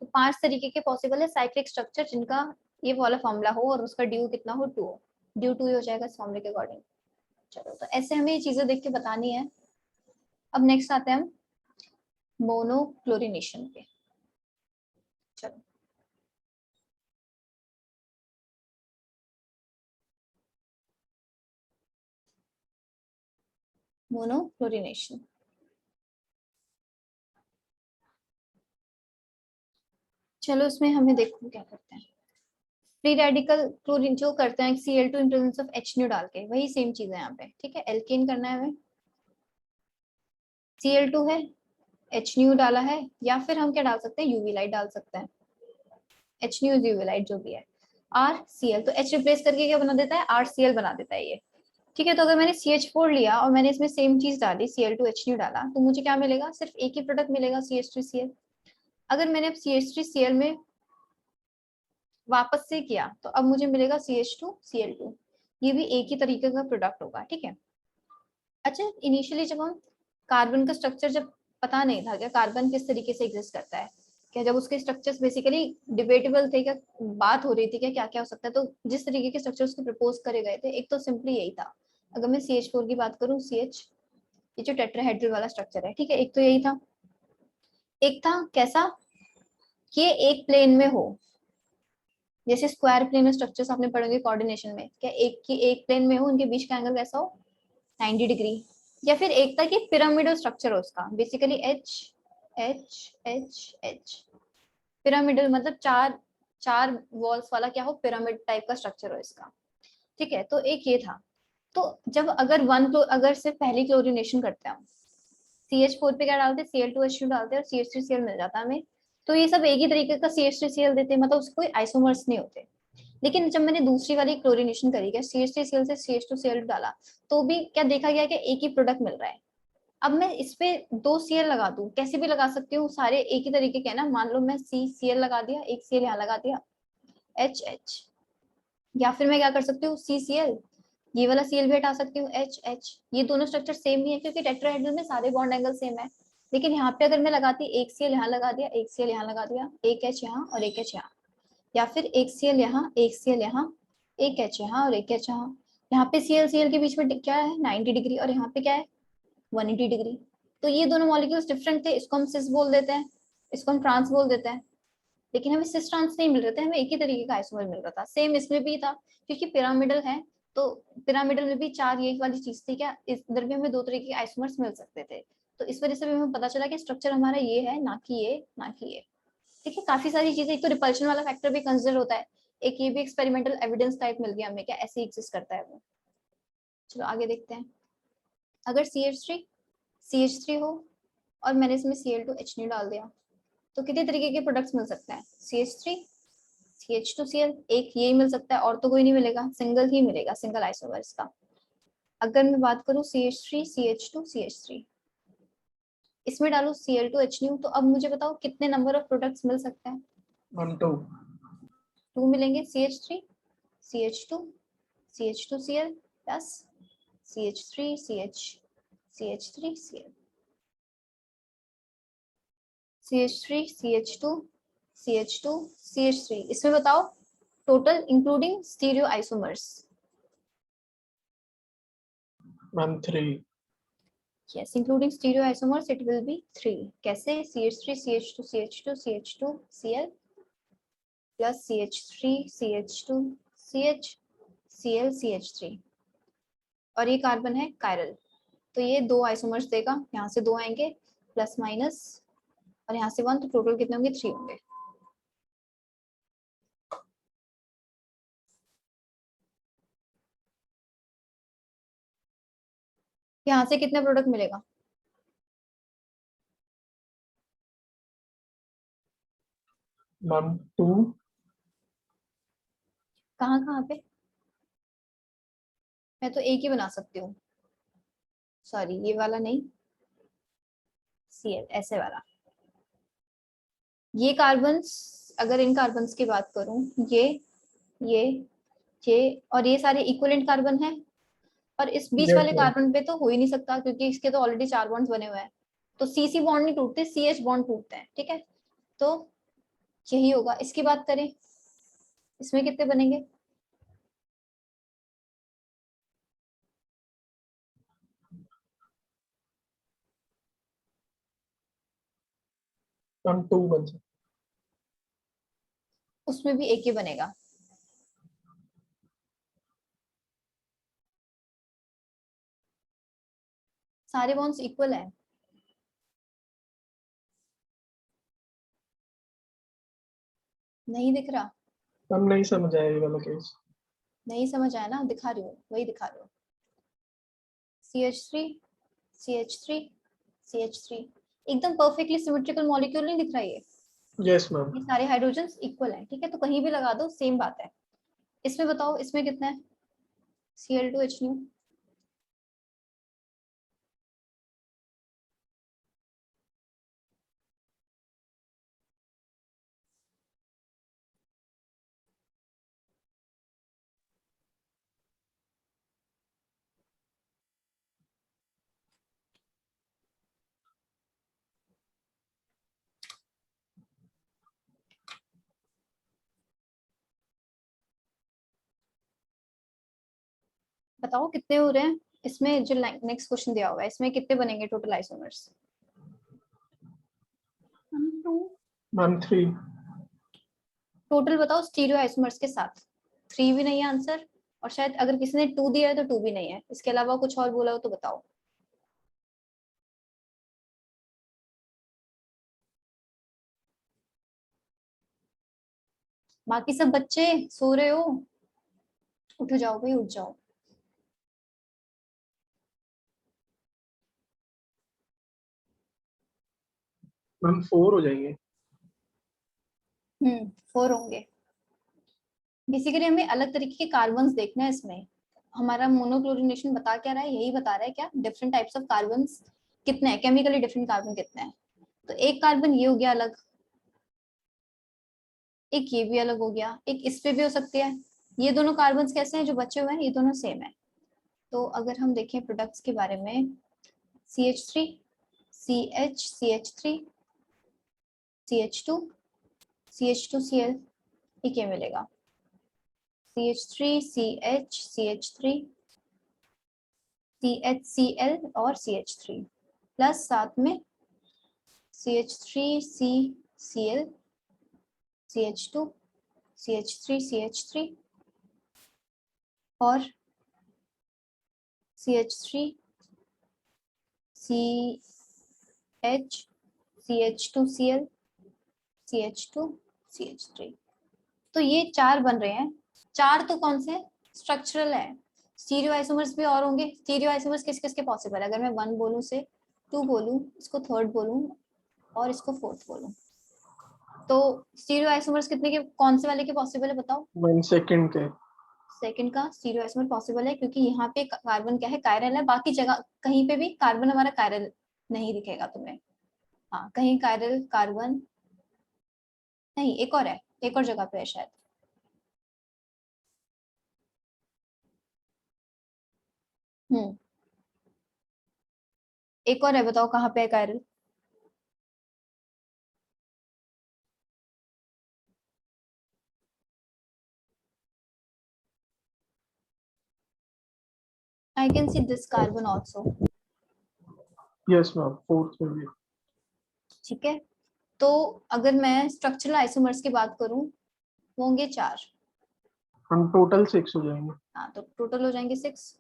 तो 5 तरीके के पॉसिबल है साइक्लिक स्ट्रक्चर जिनका ये वाला फॉर्मूला हो और उसका ड्यू कितना हो? 2 हो। ड्यू 2 ही हो जाएगा इस फॉर्मूले के अकॉर्डिंग। चलो, तो ऐसे हमें ये चीजें देख के बतानी है। अब नेक्स्ट आते हैं हम मोनोक्लोरिनेशन पे। चलो, मोनोक्लोरिनेशन। चलो, इसमें हमें देखो क्या करते हैं। फ्री रेडिकल क्लोरीन जो करते हैं Cl2 in presence of H new डाल के, वही सेम चीज है यहाँ पे। ठीक है, एल्केन करना है हमें। Cl2 है, एच न्यू डाला है, या फिर हम क्या डाल सकते हैं, यूवी लाइट डाल सकते हैं, एच न्यू यूवी लाइट जो भी है, आर सी एल, तो एच रिप्लेस करके क्या बना देता है, आर सी एल बना देता है ये। ठीक है, तो अगर मैंने CH4 लिया और मैंने इसमें सेम चीज डाली, Cl2H डाला, तो मुझे क्या मिलेगा, सिर्फ एक ही प्रोडक्ट मिलेगा, CH3Cl। अगर मैंने अब CH3Cl में वापस से किया तो अब मुझे मिलेगा CH2Cl2, ये भी एक ही तरीके का प्रोडक्ट होगा। ठीक है, अच्छा इनिशियली जब हम कार्बन का स्ट्रक्चर जब पता नहीं था क्या कार्बन किस तरीके से एग्जिस्ट करता है, क्या जब उसके स्ट्रक्चर्स बेसिकली डिबेटेबल थे, क्या बात हो रही थी क्या क्या हो सकता है, तो जिस तरीके के स्ट्रक्चर उसको प्रपोज करे गए थे, एक तो सिंपली यही था। अगर मैं CH4 की बात करूँ, CH, ये जो टेट्राहेड्रल वाला स्ट्रक्चर है, ठीक है, एक तो यही था, एक था कैसा, कि ये एक प्लेन में हो, जैसे स्क्वायर प्लेन स्ट्रक्चर्स आपने पढ़ोगे कोऑर्डिनेशन में, क्या एक की एक प्लेन में हो, उनके बीच का एंगल कैसा हो, 90 डिग्री। या फिर एक था कि पिरामिडल स्ट्रक्चर हो उसका, basically H H H H, pyramidal मतलब चार चार वॉल्स वाला क्या हो, पिरामिड टाइप का स्ट्रक्चर हो इसका। ठीक है, तो एक ये था। तो जब अगर अगर सिर्फ पहली क्लोरीनेशन करते हैं, CH4 पे क्या डालते हैं, Cl2H2 डालते हैं और CH3Cl मिल जाता है हमें, तो ये सब एक ही तरीके का CH3Cl देते हैं, मतलब उसको कोई आइसोमर्स नहीं होते। लेकिन जब मैंने दूसरी वाली क्लोरीनेशन करी, क्या CH3Cl से CH2Cl डाला, तो भी क्या देखा गया कि एक ही प्रोडक्ट मिल रहा है। अब मैं इस पे 2 Cl लगा दूं, कैसे भी लगा सकती हूँ, सारे एक ही तरीके के ना, मान लो मैं CCl लगा दिया, एक Cl यहाँ लगा दिया, HH, या फिर मैं क्या कर सकती हूँ, CCl, ये वाला Cl भी हटा सकती हूँ, HH। ये दोनों स्ट्रक्चर सेम नहीं है क्योंकि टेट्राहेड्रल में सारे बॉन्ड एंगल सेम है। लेकिन यहाँ पे अगर मैं लगाती, एक Cl यहाँ लगा दिया, एक Cl यहाँ लगा दिया, एक H यहाँ और एक H यहाँ, या फिर एक Cl यहाँ, एक Cl यहाँ, एक H यहाँ और एक H यहाँ, यहाँ पे Cl के बीच में क्या है, 90 डिग्री, और यहाँ पे क्या है, 180 डिग्री। तो ये दोनों मॉलिक्यूल्स डिफरेंट थे, इसको हम सिस बोल देते हैं, इसको हम ट्रांस बोल देते हैं। लेकिन हमें सिस ट्रांस नहीं मिल रहे थे, हमें एक ही तरीके का आइसोमर मिल रहा था। सेम इसमें भी था, क्योंकि पिरामिडल है, तो पिरामिडल में भी चार ये वाली चीज थी, क्या इधर भी हमें दो तरीके के आइसोमर्स मिल सकते थे। तो इस वजह से भी हमें पता चला कि स्ट्रक्चर हमारा ये है, ना कि ये, ना कि ये। ठीक है, काफी सारी चीजें, एक तो रिपल्शन वाला फैक्टर भी कंसिडर होता है, एक ये भी एक्सपेरिमेंटल एविडेंस टाइप मिल गया हमें, क्या ऐसे एग्जिस्ट करता है वो। चलो आगे देखते हैं। अगर CH3 हो और मैंने इसमें Cl2H नहीं डाल दिया, तो कितने तरीके के प्रोडक्ट्स मिल सकते हैं, CH3 CH2Cl, एक यही मिल सकता है, और तो कोई नहीं मिलेगा, सिंगल ही मिलेगा, सिंगल आइसोमर इसका। अगर मैं बात करूं CH3 CH2 CH3, इसमें डालू Cl2H तो अब मुझे बताओ कितने नंबर ऑफ प्रोडक्ट्स मिल सकते हैं, 1 2 2 मिलेंगे, CH3 CH2 CH2Cl plus CH3 CH3 Cl, CH3 CH2 CH2 CH3, इसमें बताओ total including stereo isomers. Ma'am 3 Yes, including stereoisomers, it will be 3. कैसे, CH3 CH2 CH2 CH2 Cl plus CH3 CH2 CH Cl CH3, और ये carbon है chiral, तो ये 2 isomers देगा, यहाँ से 2 आएंगे प्लस माइनस, और यहाँ से 1, तो टोटल कितने होंगे, 3 होंगे। यहाँ से कितने प्रोडक्ट मिलेगा, मैम 2 कहाँ कहाँ पे, मैं तो एक ही बना सकती हूँ, सॉरी ये वाला नहीं, Cl ऐसे वाला। ये कार्बन्स, अगर इन कार्बन्स की बात करूं, ये ये और ये सारे इक्विवेलेंट कार्बन है, और इस बीच यस वाले मैम कार्बन पे तो हो ही नहीं सकता, क्योंकि इसके तो ऑलरेडी 4 बॉन्ड्स बने हुए हैं, तो CC बॉन्ड नहीं टूटते, CH बॉन्ड टूटते हैं। ठीक है, तो यही होगा। इसकी बात करें, इसमें कितने बनेंगे, मैम 2 बन सकता उसमें भी एक ही बनेगा। सारे बॉन्ड्स इक्वल है, नहीं दिख रहा, मैम नहीं समझ आया ये वाला केस नहीं समझ आया ना, दिखा रही हूँ, वही दिखा रही हूँ, CH3 CH3 CH3, एकदम परफेक्टली सिमेट्रिकल मॉलिक्यूल नहीं दिख रहा है यस मैम। ये सारे हाइड्रोजन्स इक्वल हैं, ठीक है, तो कहीं भी लगा दो सेम बात है। इसमें बताओ इसमें कितना है, Cl2H न्यू, बताओ कितने हो रहे हैं। इसमें जो नेक्स्ट क्वेश्चन दिया हुआ है इसमें कितने बनेंगे टोटल आइसोमर्स। हम 2 मैम 3। टोटल बताओ स्टीरियो आइसोमर्स के साथ। 3 भी नहीं है आंसर, और शायद अगर किसी ने 2 दिया है तो 2 भी नहीं है, इसके अलावा कुछ और बोला हो तो बताओ। बाकी सब बच्चे सो रहे हो, उठ जाओ भाई उठ जाओ। मैम 4 हो जाएंगे। 4 होंगे। बेसिकली हमें अलग तरीके के कार्बन्स देखना है इसमें। हमारा मोनोक्लोरिनेशन बता क्या रहा है, यही बता रहा है क्या, डिफरेंट टाइप्स ऑफ कार्बन्स कितने हैं, केमिकली डिफरेंट कार्बन कितने हैं। तो एक कार्बन ये हो गया अलग, एक ये भी अलग हो गया, एक इस पे भी हो सकती है। ये दोनों कार्बन कैसे हैं जो बचे हुए हैं, ये दोनों सेम है। तो अगर हम देखें प्रोडक्ट्स के बारे में, CH3 CH CH3 CH2 CH2Cl, ठीक है मिलेगा CH3 CH CH3 CHCl और CH3 प्लस साथ में CH3CCl CH2 CH3 CH3 और CH3 CH CH2Cl CH2 CH3। तो ये 4 बन रहे हैं। 4 तो कौन से स्ट्रक्चरल है, स्टीरियो आइसोमर्स भी और होंगे। स्टीरियो आइसोमर्स किस किस के पॉसिबल है, अगर मैं 1 बोलूं से 2 बोलूं, इसको 3rd बोलूं और इसको 4th बोलूं, तो स्टीरियो आइसोमर्स कितने के, कौन से वाले के पॉसिबल है बताओ। मैम सेकंड के। सेकंड का स्टीरियो आइसोमर पॉसिबल है क्योंकि यहाँ पे कार्बन क्या है, कायरल है, बाकी जगह कहीं पे भी कार्बन हमारा कायरल नहीं दिखेगा तुम्हें। हाँ कहीं कायरल कार्बन नहीं, एक और है, एक और जगह पे है शायद। हम्म, एक और है, बताओ कहाँ पे है chiral. I can see this carbon also। Yes ma'am 4th में भी। ठीक है, तो अगर मैं स्ट्रक्चरल आइसोमर्स की बात करूं वो होंगे 4। हम टोटल 6 हो जाएंगे। हाँ तो टोटल हो जाएंगे 6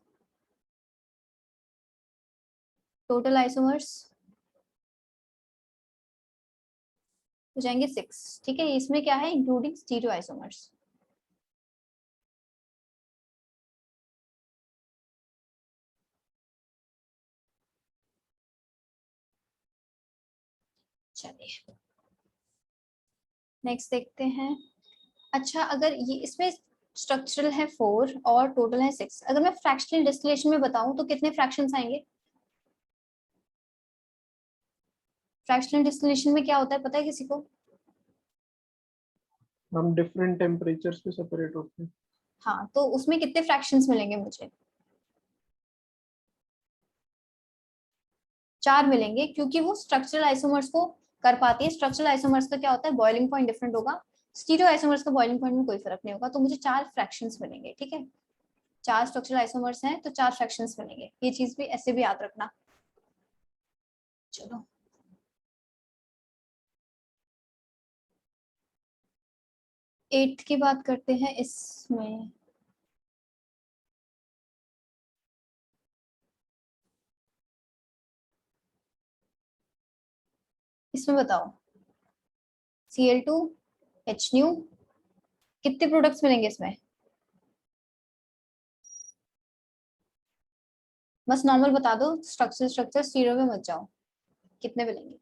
टोटल आइसोमर्स हो जाएंगे 6। ठीक है, इसमें क्या है, इंक्लूडिंग स्टीरियो आइसोमर्स। चलिए नेक्स्ट देखते हैं। अच्छा अगर ये इसमें स्ट्रक्चरल है 4 और टोटल है 6, अगर मैं फ्रैक्शनल डिस्टिलेशन में बताऊं तो कितने फ्रैक्शंस आएंगे। फ्रैक्शनल डिस्टिलेशन में क्या होता है पता है किसी को। हम डिफरेंट टेम्परेचर्स पे सेपरेट होते हैं। हाँ तो उसमें कितने फ्रैक्शंस मिलेंगे मुझे, 4 मिलेंगे, क्योंकि वो स्ट्रक्चरल आइसोमर्स को कर पाती है। स्ट्रक्चरल आइसोमर्स का क्या होता है, बॉइलिंग पॉइंट डिफरेंट होगा, स्टीरियो आइसोमर्स का बॉइलिंग पॉइंट में कोई फर्क नहीं होगा, तो मुझे 4 फ्रैक्शंस मिलेंगे। ठीक है, 4 स्ट्रक्चरल आइसोमर्स हैं तो 4 फ्रैक्शंस मिलेंगे, ये चीज भी ऐसे भी याद रखना। चलो 8th की बात करते हैं। इसमें इसमें बताओ Cl2H न्यू कितने प्रोडक्ट्स मिलेंगे इसमें, बस नॉर्मल बता दो, स्ट्रक्चर स्ट्रक्चर स्टीरियो में मत जाओ, कितने मिलेंगे।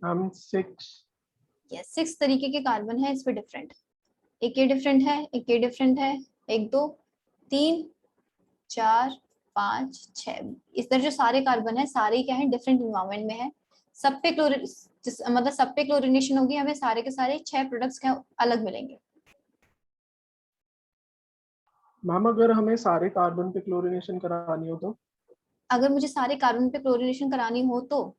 मैम 6. यस 6 तरीके के कार्बन है इस पे डिफरेंट, एक ये डिफरेंट है, एक ये डिफरेंट है, 1 2 3 4 5 6, इस तरह जो सारे कार्बन है सारे क्या है डिफरेंट एनवायरनमेंट में है, सब पे मतलब सब पे क्लोरिनेशन होगी, हमें सारे के सारे 6 प्रोडक्ट्स क्या अलग मिलेंगे। मैम अगर हमें सारे कार्बन पे क्लोरीनेशन करानी हो तो? अगर मुझे सारे कार्बन पे क्लोरिनेशन करानी हो तो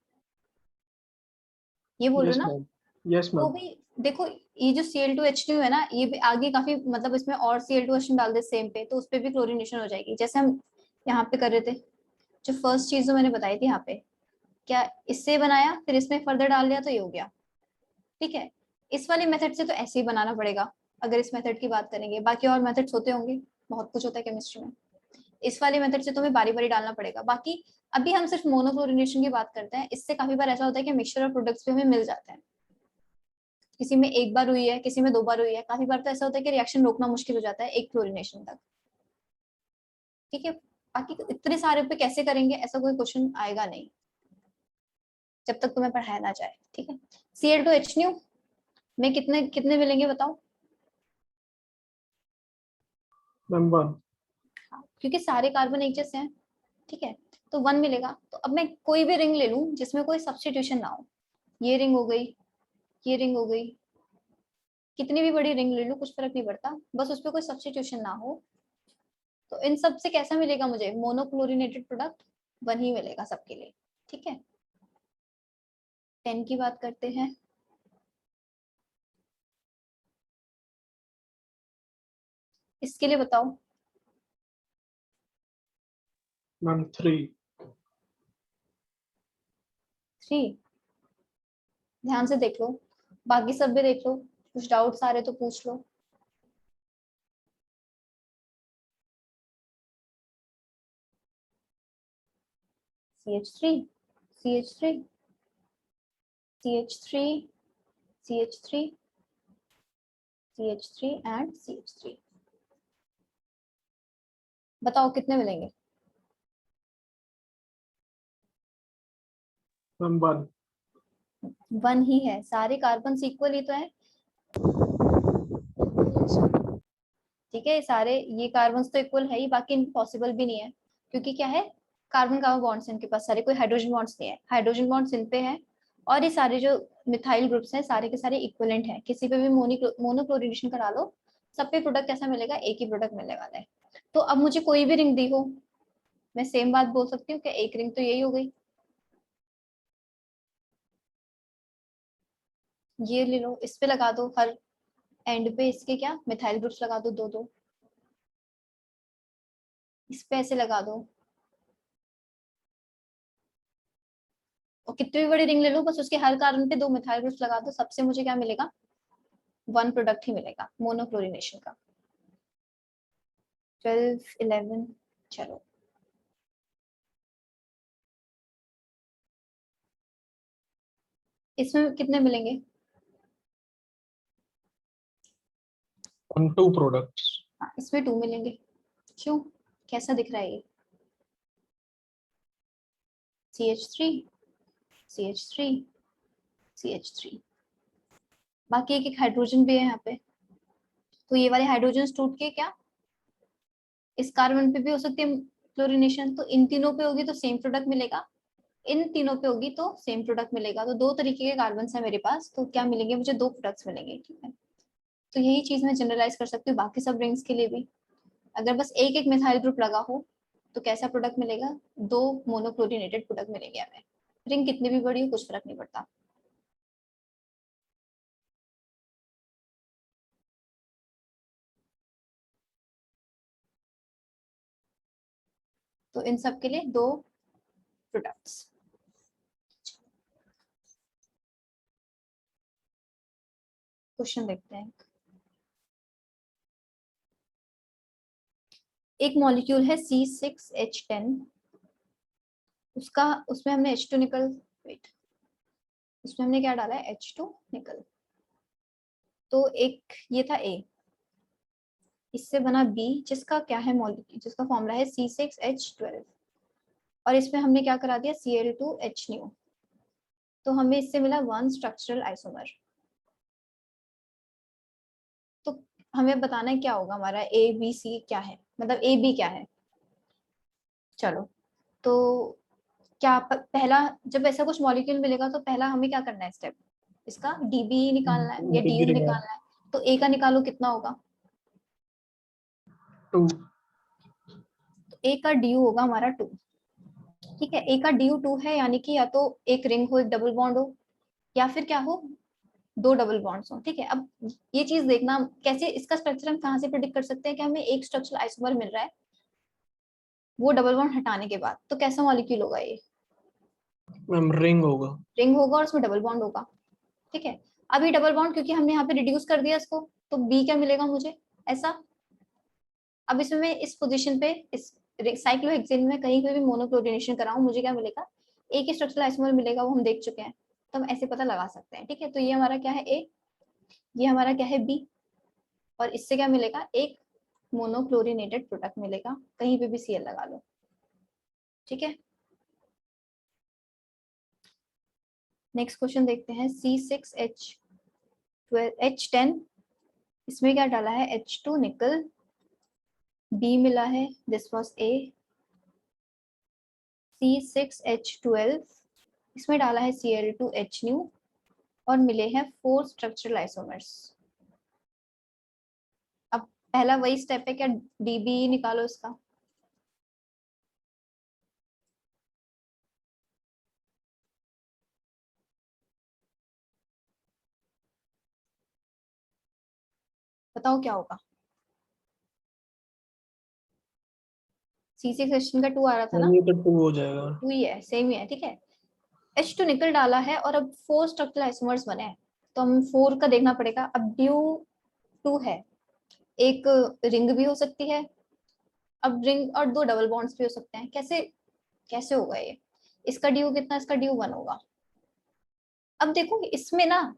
ये बोल रहे यस हो ना, मैम. यस तो मैम. भी देखो ये जो Cl2H2 है ना, ये भी आगे काफी मतलब इसमें और Cl2H2 डाल दे सेम पे तो उस पे भी क्लोरिनेशन हो जाएगी, जैसे हम यहाँ पे कर रहे थे, जो फर्स्ट चीज जो मैंने बताई थी यहाँ पे, क्या इससे बनाया फिर इसमें फर्दर डाल दिया तो ये हो गया। ठीक है, इस वाले मेथड से तो ऐसे ही बनाना पड़ेगा अगर इस मेथड की बात करेंगे, बाकी और मेथड्स होते होंगे, बहुत कुछ होता है केमिस्ट्री में, इस वाले मेथड से तुम्हें बारी बारी डालना पड़ेगा। बाकी अभी हम सिर्फ मोनोक्लोरिनेशन की बात करते हैं, इससे काफी बार ऐसा होता है कि मिक्सचर और प्रोडक्ट्स भी हमें मिल जाते हैं, किसी में 1 बार हुई है, किसी में 2 बार हुई है, काफी बार तो ऐसा होता है कि रिएक्शन रोकना मुश्किल हो जाता है एक क्लोरिनेशन तक। ठीक है, बाकी इतने सारे पे कैसे करेंगे ऐसा कोई क्वेश्चन आएगा नहीं जब तक तुम्हें पढ़ाया ना जाए। ठीक है, Cl2H में कितने कितने मिलेंगे बताओ? मैम 1. हाँ, क्योंकि सारे कार्बन एक जैसे हैं। ठीक है, तो 1 मिलेगा। तो अब मैं कोई भी रिंग ले लूं जिसमें कोई सब्स्टिट्यूशन ना हो, ये रिंग हो गई, ये रिंग हो गई, कितनी भी बड़ी रिंग ले लूं कुछ फर्क नहीं पड़ता, बस उस पर कोई सब्स्टिट्यूशन ना हो, तो इन सब से कैसा मिलेगा मुझे मोनोक्लोरिनेटेड प्रोडक्ट 1 ही मिलेगा सबके लिए। ठीक है, 10 की बात करते हैं। इसके लिए बताओ। मैम 3. 3, ध्यान से देख लो, बाकी सब भी देख लो, कुछ डाउट्स आ रहे तो पूछ लो। CH3 CH3 CH3 CH3 CH3 and CH3, बताओ कितने मिलेंगे? मैम 1. 1 ही है, सारे कार्बन इक्वल ही तो है। ठीक है, सारे ये कार्बन तो इक्वल है ही, बाकी इम्पॉसिबल भी नहीं है, क्योंकि क्या है कार्बन कार्बन बॉन्ड्स इनके पास सारे, कोई हाइड्रोजन बॉन्ड्स नहीं है, हाइड्रोजन बॉन्ड्स इन पे है, और ये सारे जो मिथाइल ग्रुप्स हैं सारे के सारे इक्विवेलेंट हैं, किसी पे भी मोनोक्लोरिनेशन करा लो सब पे प्रोडक्ट कैसा मिलेगा, एक ही प्रोडक्ट मिलने वाला है। तो अब मुझे कोई भी रिंग दी हो, मैं सेम बात बोल सकती हूँ कि एक रिंग तो यही हो गई, ये ले लो, इस पे लगा दो हर एंड पे इसके क्या मिथाइल ग्रुप्स लगा दो, दो दो, इस पे ऐसे लगा दो, और कितनी भी बड़ी रिंग ले लो बस उसके हर कार्बन पे 2 मिथाइल ग्रुप्स लगा दो, सबसे मुझे क्या मिलेगा 1 प्रोडक्ट ही मिलेगा मोनोक्लोरिनेशन का। 12 11, चलो इसमें कितने मिलेंगे? 1 2 products. हाँ, इसमें 2 मिलेंगे। क्यों, कैसा दिख रहा है ये? CH3 CH3 CH3, बाकी एक एक हाइड्रोजन भी है यहाँ पे, तो ये वाले हाइड्रोजन टूट के क्या इस कार्बन पे भी हो सकती है क्लोरिनेशन, तो इन तीनों पे होगी तो सेम प्रोडक्ट मिलेगा, इन तीनों पे होगी तो सेम प्रोडक्ट मिलेगा, तो 2 तरीके के कार्बन है मेरे पास, तो क्या मिलेंगे मुझे 2 प्रोडक्ट्स मिलेंगे। ठीक है, तो यही चीज मैं जनरलाइज कर सकती हूँ बाकी सब रिंग्स के लिए भी, अगर बस एक एक मिथाइल ग्रुप लगा हो तो कैसा प्रोडक्ट मिलेगा, 2 मोनोक्लोरिनेटेड प्रोडक्ट मिलेंगे हमें, रिंग कितनी भी बड़ी हो कुछ फर्क नहीं पड़ता। तो इन सब के लिए 2 प्रोडक्ट्स। क्वेश्चन देखते हैं, एक मॉलिक्यूल है C6H10, उसका उसमें हमने H2 निकल, वेट, उसमें हमने क्या डाला है H2 निकल, तो एक ये था A, इससे बना B जिसका क्या है मॉलिक्यूल, जिसका फॉर्मूला है C6H12, और इसमें हमने क्या करा दिया Cl2H न्यू, तो हमें इससे मिला 1 स्ट्रक्चरल आइसोमर। तो हमें बताना है क्या होगा हमारा ए बी सी क्या है, मतलब ए बी क्या है। चलो, तो क्या पहला, जब ऐसा कुछ मॉलिक्यूल मिलेगा तो पहला हमें क्या करना है स्टेप, इसका डीबी निकालना है या डीयू डिग्री है निकालना है। तो ए का निकालो, कितना होगा, 2। तो ए का डीयू होगा हमारा 2। ठीक है, ए का डीयू 2 है, यानी कि या तो एक रिंग हो, एक डबल बॉन्ड हो, या फिर क्या हो, 2 डबल बॉन्ड्स हो। ठीक है, अब ये चीज देखना कैसे, इसका स्ट्रक्चर हम कहाँ से प्रिडिक्ट कर सकते हैं कि हमें एक स्ट्रक्चरल आइसोमर मिल रहा है वो डबल बॉन्ड हटाने के बाद, तो कैसा मॉलिक्यूल होगा ये, मैम रिंग होगा। रिंग होगा और उसमें डबल बॉन्ड होगा। ठीक है, अभी डबल बॉन्ड क्योंकि हमने यहाँ पे रिड्यूस कर दिया इसको, तो बी क्या मिलेगा मुझे, ऐसा। अब इसमें मैं इस पोजीशन पे इस साइक्लोहेक्सेन में कहीं पे भी मोनोक्लोरिनेशन कराऊं, मुझे क्या मिलेगा, एक ही स्ट्रक्चरल आइसोमर मिलेगा, वो हम देख चुके हैं, तो हम ऐसे पता लगा सकते हैं। ठीक है, तो ये हमारा क्या है ए, ये हमारा क्या है बी, और इससे क्या मिलेगा, एक मोनोक्लोरिनेटेड प्रोडक्ट मिलेगा, कहीं पे भी सीएल लगा लो। ठीक है, नेक्स्ट क्वेश्चन देखते हैं, C6H10, इसमें क्या डाला है, H2 निकल, बी मिला है, दिस वाज ए। C6H12, इसमें डाला है Cl2H न्यू, और मिले हैं 4 स्ट्रक्चरल आइसोमर्स। अब पहला वही स्टेप है क्या, डीबी निकालो इसका। बताओ क्या होगा, C6H10 का 2 आ रहा था ना, मैम ये तो 2 हो जाएगा। 2 ही है, सेम ही है। ठीक है, H2 निकल डाला है और अब 4 स्ट्रक्चरल आइसोमर्स बने हैं, तो हम 4 का देखना पड़ेगा। अब ड्यू 2 है, एक रिंग भी हो सकती है, अब रिंग और 2 डबल बॉन्ड्स भी हो सकते हैं, कैसे कैसे होगा ये, इसका ड्यू कितना, इसका ड्यू 1 होगा। अब देखो इसमें ना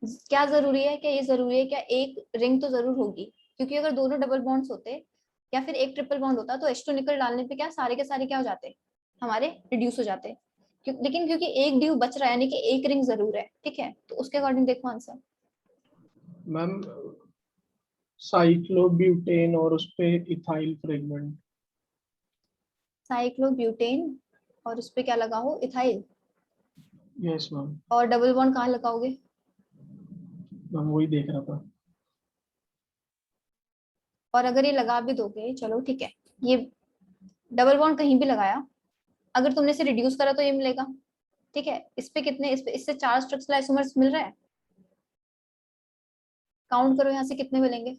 क्या जरूरी है, क्या ये जरूरी है क्या, एक रिंग तो जरूर होगी, क्योंकि अगर दोनों डबल बॉन्ड्स होते या फिर एक ट्रिपल बॉन्ड होता तो H2 निकल डालने पे क्या सारे के सारे क्या हो जाते, हमारे रिड्यूस हो जाते। लेकिन क्योंकि एक ड्यू बच रहा है, यानी कि एक रिंग जरूर है। ठीक है, तो उसके अकॉर्डिंग देखो आंसर, मैम साइक्लोब्यूटेन और उस पे इथाइल फ्रेगमेंट। साइक्लोब्यूटेन और उस पे क्या लगा हो, इथाइल, यस मैम। और डबल बॉन्ड कहाँ लगाओगे, मैम वही देख रहा था। और अगर ये लगा भी दोगे, चलो ठीक है, ये डबल बॉन्ड कहीं भी लगाया, अगर तुमने इसे रिड्यूस करा तो ये मिलेगा। ठीक है, इस पे कितने, इस पे इससे 4 स्ट्रक्चरल आइसोमर्स मिल रहा है, काउंट करो यहाँ से कितने मिलेंगे,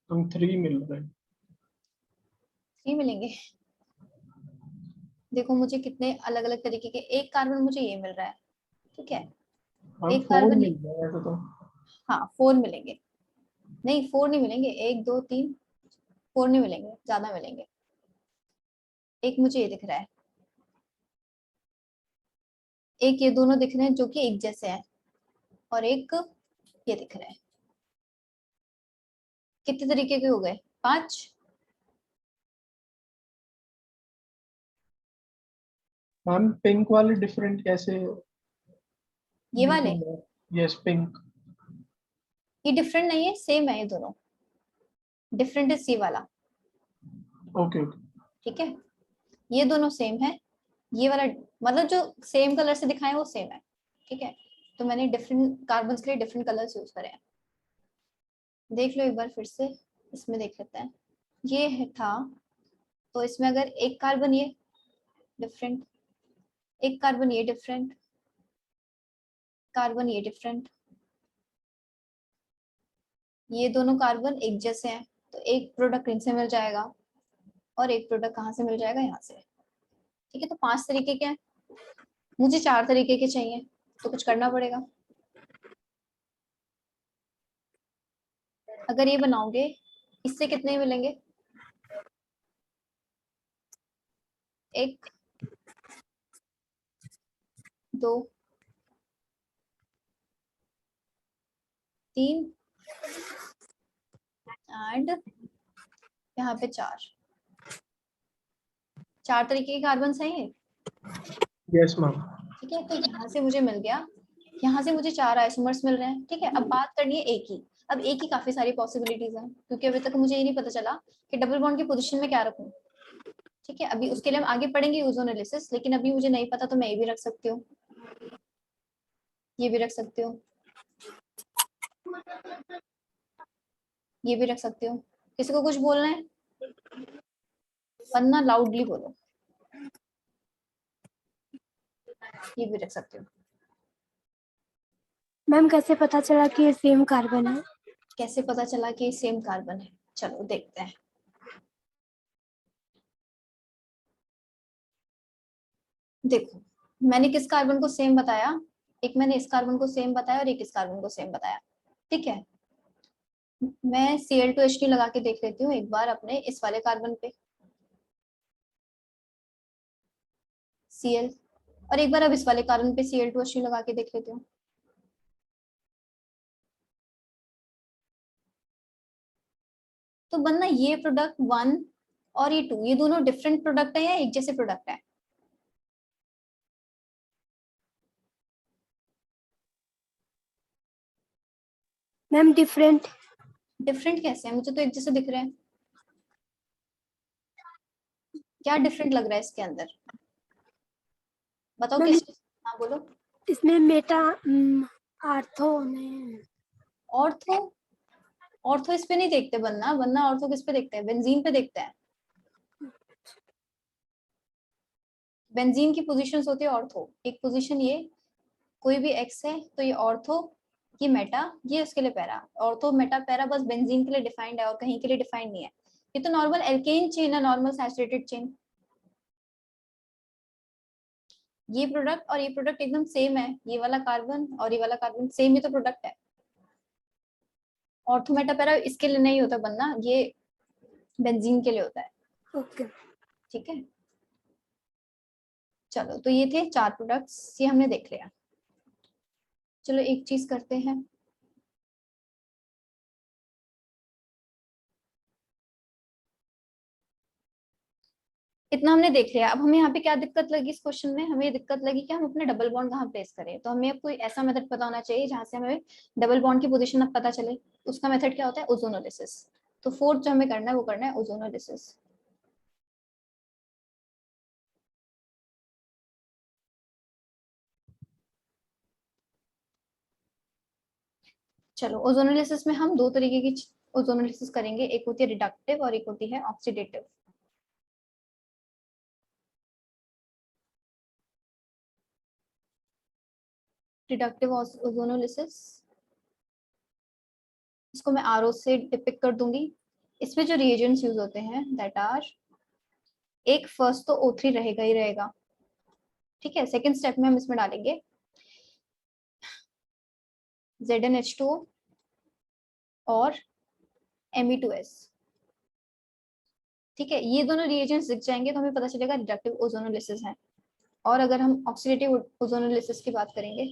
हम 3 मिल रहे हैं। 3 मिलेंगे। देखो मुझे कितने अलग अलग तरीके के, एक कार्बन मुझे ये मिल रहा है। ठीक है, हम एक 4 कार्बन, मिल रहे हैं ऐसे तो। हाँ 4 मिलेंगे, नहीं 4 नहीं मिलेंगे, 1 2 3, 4 नहीं मिलेंगे, ज्यादा मिलेंगे। एक मुझे ये दिख रहा है, एक ये दोनों दिख रहे हैं जो कि एक जैसे हैं, और एक ये दिख रहा है। कितने तरीके के हो गए, 5। मैम पिंक वाले डिफरेंट कैसे? ये वाले, यस पिंक। ये डिफरेंट नहीं है, सेम है ये दोनों, डिफरेंट है सी वाला। Okay okay. ठीक है, ये दोनों सेम है, ये वाला मतलब जो सेम कलर से दिखाए वो सेम है। ठीक है, तो मैंने डिफरेंट कार्बन के लिए डिफरेंट कलर्स यूज करे हैं। देख लो एक बार फिर से, इसमें देख लेते हैं, ये है था, तो इसमें अगर एक कार्बन ये डिफरेंट, एक कार्बन ये डिफरेंट, कार्बन ये डिफरेंट, ये दोनों कार्बन एक जैसे हैं, तो एक प्रोडक्ट इनसे मिल जाएगा, और एक प्रोडक्ट कहाँ से मिल जाएगा, यहाँ से। ठीक है, तो 5 तरीके के हैं, मुझे 4 तरीके के चाहिए, तो कुछ करना पड़ेगा। अगर ये बनाओगे, इससे कितने मिलेंगे, 1 2 3 एंड यहाँ पे 4 तरीके के कार्बन है ये। Yes ma'am. ठीक है, तो यहाँ से मुझे मिल गया, यहाँ से मुझे 4 आइसोमर्स मिल रहे हैं। ठीक है, अब बात करनी है ए की। अब ए की काफी सारी पॉसिबिलिटीज हैं, क्योंकि अभी तक मुझे ये नहीं पता चला कि डबल बॉन्ड की पोजीशन में क्या रखूं। ठीक है, अभी उसके लिए हम आगे पढ़ेंगे यूजोनालिसिस, लेकिन अभी मुझे नहीं पता, तो मैं ये भी रख सकती हूँ, ये भी रख सकती हूँ, ये भी रख सकती हूँ। किसी को कुछ बोलना है वरना लाउडली बोलो। ये भी रख सकती हूँ। मैम कैसे पता चला कि ये सेम कार्बन है? कैसे पता चला कि सेम कार्बन है? चलो देखते हैं। देखो, मैंने किस कार्बन को सेम बताया, एक मैंने इस कार्बन को सेम बताया और एक इस कार्बन को सेम बताया। ठीक है, मैं Cl2H2 लगा के देख लेती हूँ एक बार अपने इस वाले कार्बन पे, Cl, और एक बार अब इस वाले कार्बन पे Cl2H2 लगा के देख लेती हूँ। तो बनना ये प्रोडक्ट 1 और ये 2, ये दोनों डिफरेंट प्रोडक्ट है या एक जैसे प्रोडक्ट है? Ma'am different. डिफरेंट कैसे है? मुझे तो एक जैसे दिख रहे हैं। क्या डिफरेंट लग रहा है इसके अंदर? बताओ मैम किस। हाँ बोलो। इसमें मेटा आर्थो नहीं। ऑर्थो, ऑर्थो इस पे नहीं देखते बनना, बनना ऑर्थो किस पे देखते हैं? बेंजीन पे देखते हैं। बेंजीन की पोजीशंस होती है ऑर्थो। एक पोजीशन ये, कोई भी एक्स है तो ये ऑर्थो, ये मेटा, ये उसके लिए पैरा। ऑर्थो मेटा पैरा बस बेंजीन के लिए डिफाइंड है और कहीं के लिए डिफाइंड नहीं है। ये तो नॉर्मल एल्केन चेन है, नॉर्मल सैचुरेटेड चेन। ये प्रोडक्ट और ये प्रोडक्ट एकदम सेम है, ये वाला कार्बन और ये वाला कार्बन सेम ही तो प्रोडक्ट है। ऑर्थो मेटा पैरा इसके लिए नहीं होता बनना, ये बेंजीन के लिए होता है। ओके। ठीक है, चलो तो ये थे 4 प्रोडक्ट्स, ये हमने देख लिया। चलो एक चीज करते हैं, इतना हमने देख लिया। अब हमें यहाँ पे क्या दिक्कत लगी इस क्वेश्चन में? हमें दिक्कत लगी कि हम अपने डबल बॉन्ड कहाँ प्लेस करें। तो हमें अब कोई ऐसा मेथड पता होना चाहिए जहाँ से हमें डबल बॉन्ड की पोजीशन अब पता चले। उसका मेथड क्या होता है? ओजोनोलिसिस। तो फोर्थ जो हमें करना है वो करना है ओजोनोलिसिस। चलो, ओजोनोलिसिस में हम 2 तरीके की ओजोनोलिसिस करेंगे, एक होती है रिडक्टिव और एक होती है ऑक्सीडेटिव। रिडक्टिव ओजोनोलिसिस, इसको मैं आरओ से डिपिक्ट कर दूंगी। इसमें जो रिएजेंट्स यूज होते हैं दैट आर, एक फर्स्ट तो O3 रहेगा ही रहेगा। ठीक है, सेकंड स्टेप में हम इसमें डालेंगे ZnH2O और Me2S। ठीक है, ये दोनों रिएजेंट्स दिख जाएंगे तो हमें पता चलेगा रिडक्टिव ओजोनोलिसिस है। और अगर हम ऑक्सीडेटिव ओजोनोलिसिस की बात करेंगे,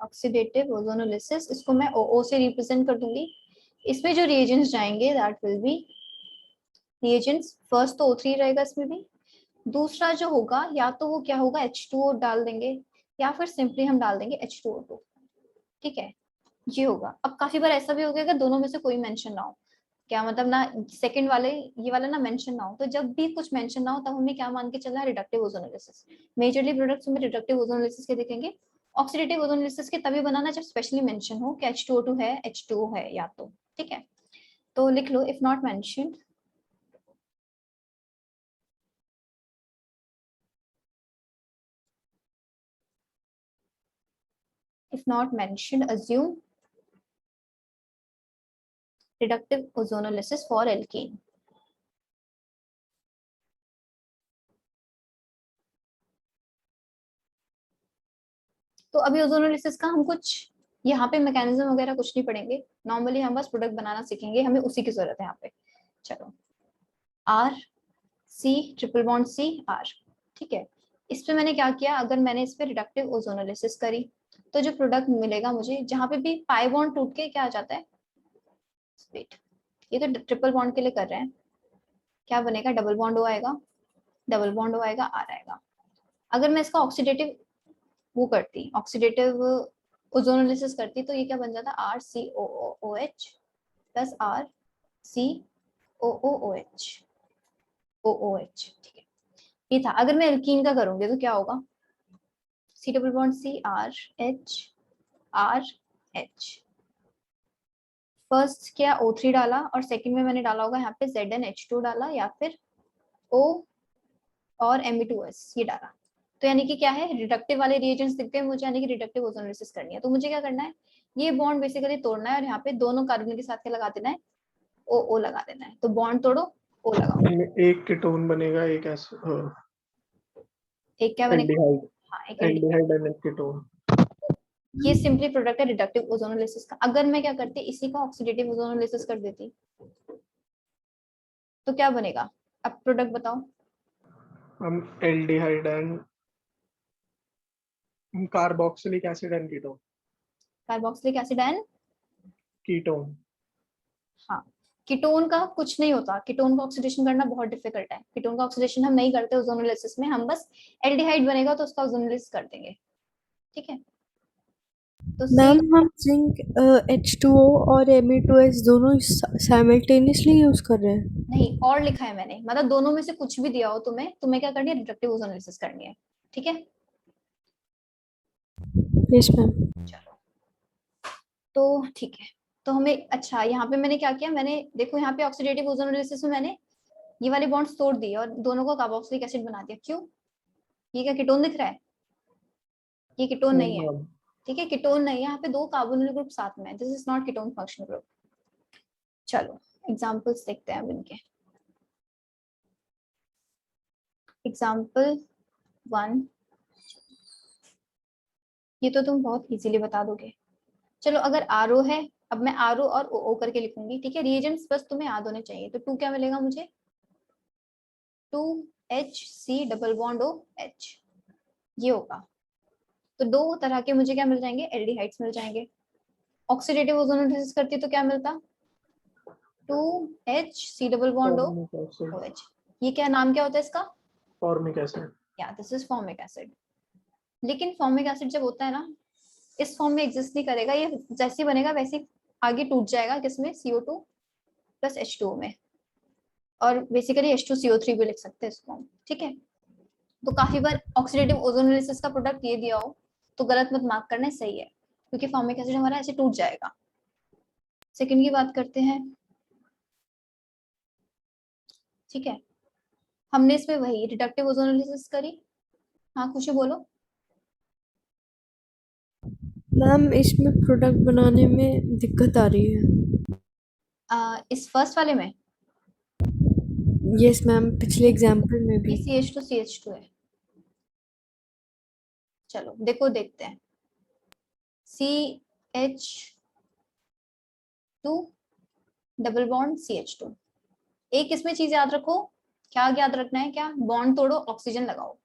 ऑक्सीडेटिव ओजोनोलिसिस, इसको मैं OO से रिप्रेजेंट कर दूंगी। इसमें जो रिएजेंट्स जाएंगे that will be reagents, first तो O3 रहेगा इसमें भी, दूसरा जो होगा या तो वो क्या होगा H2O डाल देंगे या फिर सिंपली हम डाल देंगे H2O2। ठीक है, ये होगा। अब काफी बार ऐसा भी हो गया कि दोनों में से कोई मेंशन ना हो। क्या मतलब ना, सेकंड वाले ये वाला ना मेंशन ना हो, तो जब भी कुछ मेंशन ना हो तब हमें क्या मान के चलना है? Reductive ozonolysis. मेजरली प्रोडक्ट्स में रिडक्टिव ओजोनोलिसिस के देखेंगे। ऑक्सीडेटिव ओजोनोलिसिस के तभी बनाना जब स्पेशली मेंशन हो कि H2O2 है, H2O है या तो। ठीक है, तो लिख लो if not mentioned, if not mentioned assume reductive ozonolysis for alkene। तो अभी ओजोनोलिसिस का हम कुछ यहाँ पे मैकेनिज्म वगैरह कुछ नहीं पढ़ेंगे, नॉर्मली हम बस प्रोडक्ट बनाना सीखेंगे, हमें उसी की जरूरत है यहाँ पे। चलो, R C triple bond C R। ठीक है, इस पे मैंने क्या किया, अगर मैंने इस पे रिडक्टिव ओजोनोलिसिस करी तो जो प्रोडक्ट मिलेगा मुझे, जहां पे भी पाई बॉन्ड टूट के क्या आ जाता है, वेट, ये तो ट्रिपल बॉन्ड के लिए कर रहे हैं, क्या बनेगा, डबल बॉन्ड ओ आएगा, डबल बॉन्ड ओ आएगा, आर आएगा। अगर मैं इसका ऑक्सीडेटिव वो करती, ऑक्सीडेटिव ओजोनोलिसिस करती, तो ये क्या बन जाता, R C O O H plus R C O O O H O O H. ठीक है, ये था। अगर मैं एल्कीन का करूंगी तो क्या होगा, C double bond C R H, first क्या O3 डाला, और सेकंड में मैंने डाला होगा यहाँ पे ZnH2 डाला, या फिर O और Me2S ये डाला। तो यानी कि क्या है, रिडक्टिव वाले रिएजेंट्स दिखते हैं मुझे, यानी कि रिडक्टिव ओजोनोलिसिस करनी है। तो मुझे क्या करना है, ये बॉन्ड बेसिकली तोड़ना है, और यहाँ पे दोनों कार्बन के साथ क्या लगा देना है, O लगा देना है। तो बॉन्ड तोड़ो, O लगाओ। एक कीटोन बनेगा, एक एक क्या बनेगा, एल्डिहाइड, हाँ एक एल्डिहाइड एंड एक कीटोन। ये सिंपली प्रोडक्ट है रिडक्टिव ओजोनोलिसिस का। अगर मैं क्या करती, इसी का ऑक्सीडेटिव ओजोनोलिसिस कर देती तो क्या बनेगा, अब प्रोडक्ट बताओ। हम aldehyde and carboxylic acid and ketone. Carboxylic acid and, ketone. हाँ, कीटोन का कुछ नहीं होता, कीटोन का ऑक्सीडेशन करना बहुत डिफिकल्ट है। कीटोन का ऑक्सीडेशन हम नहीं करते ओजोनोलिसिस में, हम बस एल्डिहाइड बनेगा तो उसका ओजोनोलिसिस कर देंगे। ठीक है, तो मैम सी, हम जिंक H2O और Me2S दोनों साइमल्टेनियसली यूज कर रहे हैं। नहीं और लिखा है मैंने, मतलब दोनों में से कुछ भी दिया हो तुम्हें, तुम्हें क्या करनी है, रिडक्टिव ओजोनोलिसिस करनी है। ठीक है, यस मैम। चलो तो ठीक है। तो हमें, अच्छा यहाँ पे मैंने क्या किया, मैंने देखो यहाँ पे ऑक्सीडेटिव ओजोनोलिसिस में मैंने ये वाले बॉन्ड्स तोड़ दिए और दोनों को कार्बोक्सिलिक एसिड बना दिया। क्यों, ये क्या कीटोन दिख रहा है, ये कीटोन नहीं है। ठीक है, कीटोन नहीं है, यहाँ पे दो कार्बोनिल ग्रुप साथ में है, this is not ketone functional group. चलो एग्जांपल्स देखते हैं अब इनके। एग्जांपल 1, ये तो तुम बहुत इजीली बता दोगे। चलो अगर आरओ है, अब मैं आरओ और ओ करके लिखूंगी। ठीक है, रिएजेंट्स बस तुम्हें याद होने चाहिए। तो 2 क्या मिलेगा मुझे, 2HC डबल बॉन्ड OH, ये होगा। तो दो तरह के मुझे क्या मिल जाएंगे, एल्डिहाइड्स मिल जाएंगे। ऑक्सीडेटिव ओजोनोलिसिस करती तो क्या मिलता, 2HC double bond formic acid. OH। ये क्या नाम क्या होता है इसका, फॉर्मिक एसिड। या दिस इज फॉर्मिक एसिड। लेकिन फॉर्मिक एसिड जब होता है ना, इस फॉर्म में एग्जिस्ट नहीं करेगा, ये जैसे बनेगा वैसे आगे टूट जाएगा, किसमें, CO2 प्लस H2O में, और बेसिकली H2CO3 भी लिख सकते हैं इस फॉर्म। ठीक है, तो काफी बार ऑक्सीडेटिव ओजोनोलिसिस का प्रोडक्ट ये दिया हो तो गलत मत मार्क करना, सही है, क्योंकि फॉर्मिक एसिड हमारा ऐसे टूट जाएगा। सेकंड की बात करते हैं। ठीक है, हमने इसमें वही रिडक्टिव ओजोनोलिसिस करी। हाँ खुशी बोलो। मैम इसमें प्रोडक्ट बनाने में दिक्कत आ रही है। इस फर्स्ट वाले में यस मैम, पिछले एग्जाम्पल में भी। CH2 है। चलो देखो देखते हैं, CH2 डबल बॉन्ड CH2। एक इसमें चीज याद रखो, क्या याद रखना है, क्या, बॉन्ड तोड़ो ऑक्सीजन लगाओ।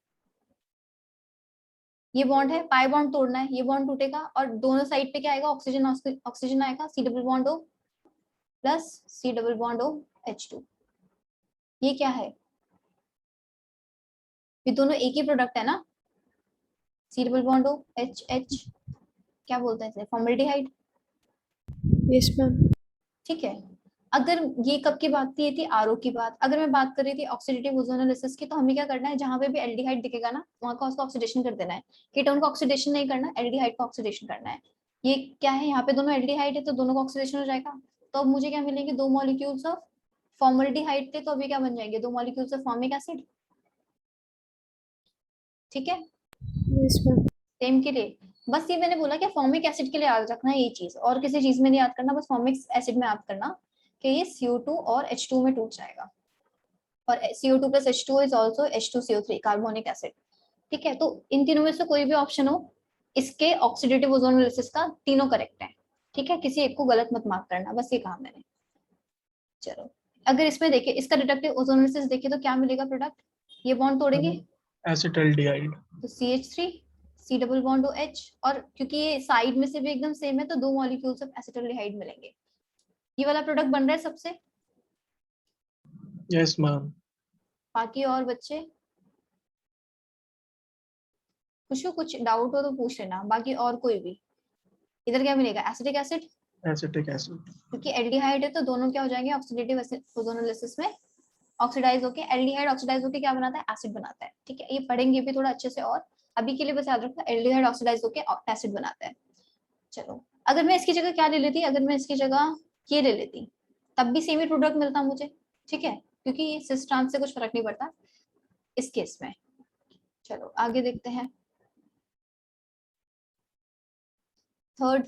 ये बॉन्ड है, पाई बॉन्ड तोड़ना है, ये बॉन्ड टूटेगा और दोनों साइड पे क्या आएगा, ऑक्सीजन ऑक्सीजन आएगा, C double bond O plus C double bond OH2। ये क्या है, ये दोनों एक ही प्रोडक्ट है ना, C डबल बॉन्ड OH, क्या बोलते हैं इसे, फॉर्मल्डिहाइड। Yes ma'am. ठीक है, अगर ये कब की बात थी, ये थी आरओ की बात। अगर मैं बात कर रही थी ऑक्सीडेटिव ओजोनोलिसिस की, तो हमें क्या करना है, जहां पे भी एल्डिहाइड दिखेगा ना, वहां का उसका ऑक्सीडेशन कर देना है। कीटोन का ऑक्सीडेशन नहीं करना, एल्डिहाइड का ऑक्सीडेशन करना है। ये क्या है, यहाँ पे दोनों एल्डिहाइड है तो दोनों का ऑक्सीडेशन हो जाएगा। तो अब मुझे क्या मिलेंगे, 2 मॉलिक्यूल्स ऑफ फॉर्मल्डिहाइड थे, तो अभी क्या बन जाएंगे, 2 मॉलिक्यूल्स ऑफ फॉर्मिक एसिड। ठीक है, यस मैम। सेम के लिए बस ये मैंने बोला कि फॉर्मिक एसिड के लिए याद रखना है ये चीज, और किसी चीज में नहीं याद करना, बस फॉर्मिक एसिड में याद करना कि ये CO2 और H2 में टूट जाएगा, और CO2 plus H2O is also H2CO3 carbonic acid. ठीक है, तो इन तीनों में से कोई भी ऑप्शन हो, इसके ऑक्सीडेटिव ओजोनोलिसिस का तीनों करेक्ट है। ठीक है, किसी एक को गलत मत मार्क करना, बस ये कहा मैंने। चलो अगर इसमें देखिए, इसका रिडक्टिव ओजोनोलिसिस देखिए तो क्या मिलेगा प्रोडक्ट, ये बॉन्ड तोड़ेंगे एसिटाल्डिहाइड। तो CH3 C double bond OH, और क्योंकि ये साइड में से भी एकदम सेम है तो 2 मॉलिक्यूल्स ऑफ एसिटाल्डिहाइड मिलेंगे। ये वाला प्रोडक्ट बन रहा है सबसे। Yes ma'am. बाकी और बच्चे कुछ डाउट हो तो पूछ लेना। बाकी और कोई भी, इधर क्या मिलेगा? Acetic acid, acetic acid. क्योंकि एल्डिहाइड है तो दोनों क्या हो जाएंगे? ऑक्सीडेटिव ओजोनोलिसिस में ऑक्सीडाइज होके, एल्डिहाइड ऑक्सीडाइज होके क्या बनाता है? एसिड बनाता है। ठीक है, ये पढ़ेंगे भी थोड़ा अच्छे से, और अभी के लिए बस याद रखना एल्डिहाइड ऑक्सीडाइज होके एसिड बनाता है। चलो, अगर मैं इसकी जगह क्या ले लेती, अगर मैं इसकी जगह ये ले लेती तब भी सेम ही प्रोडक्ट मिलता मुझे। ठीक है, क्योंकि सिस ट्रांस से कुछ फर्क नहीं पड़ता इस केस में। चलो आगे देखते हैं। थर्ड,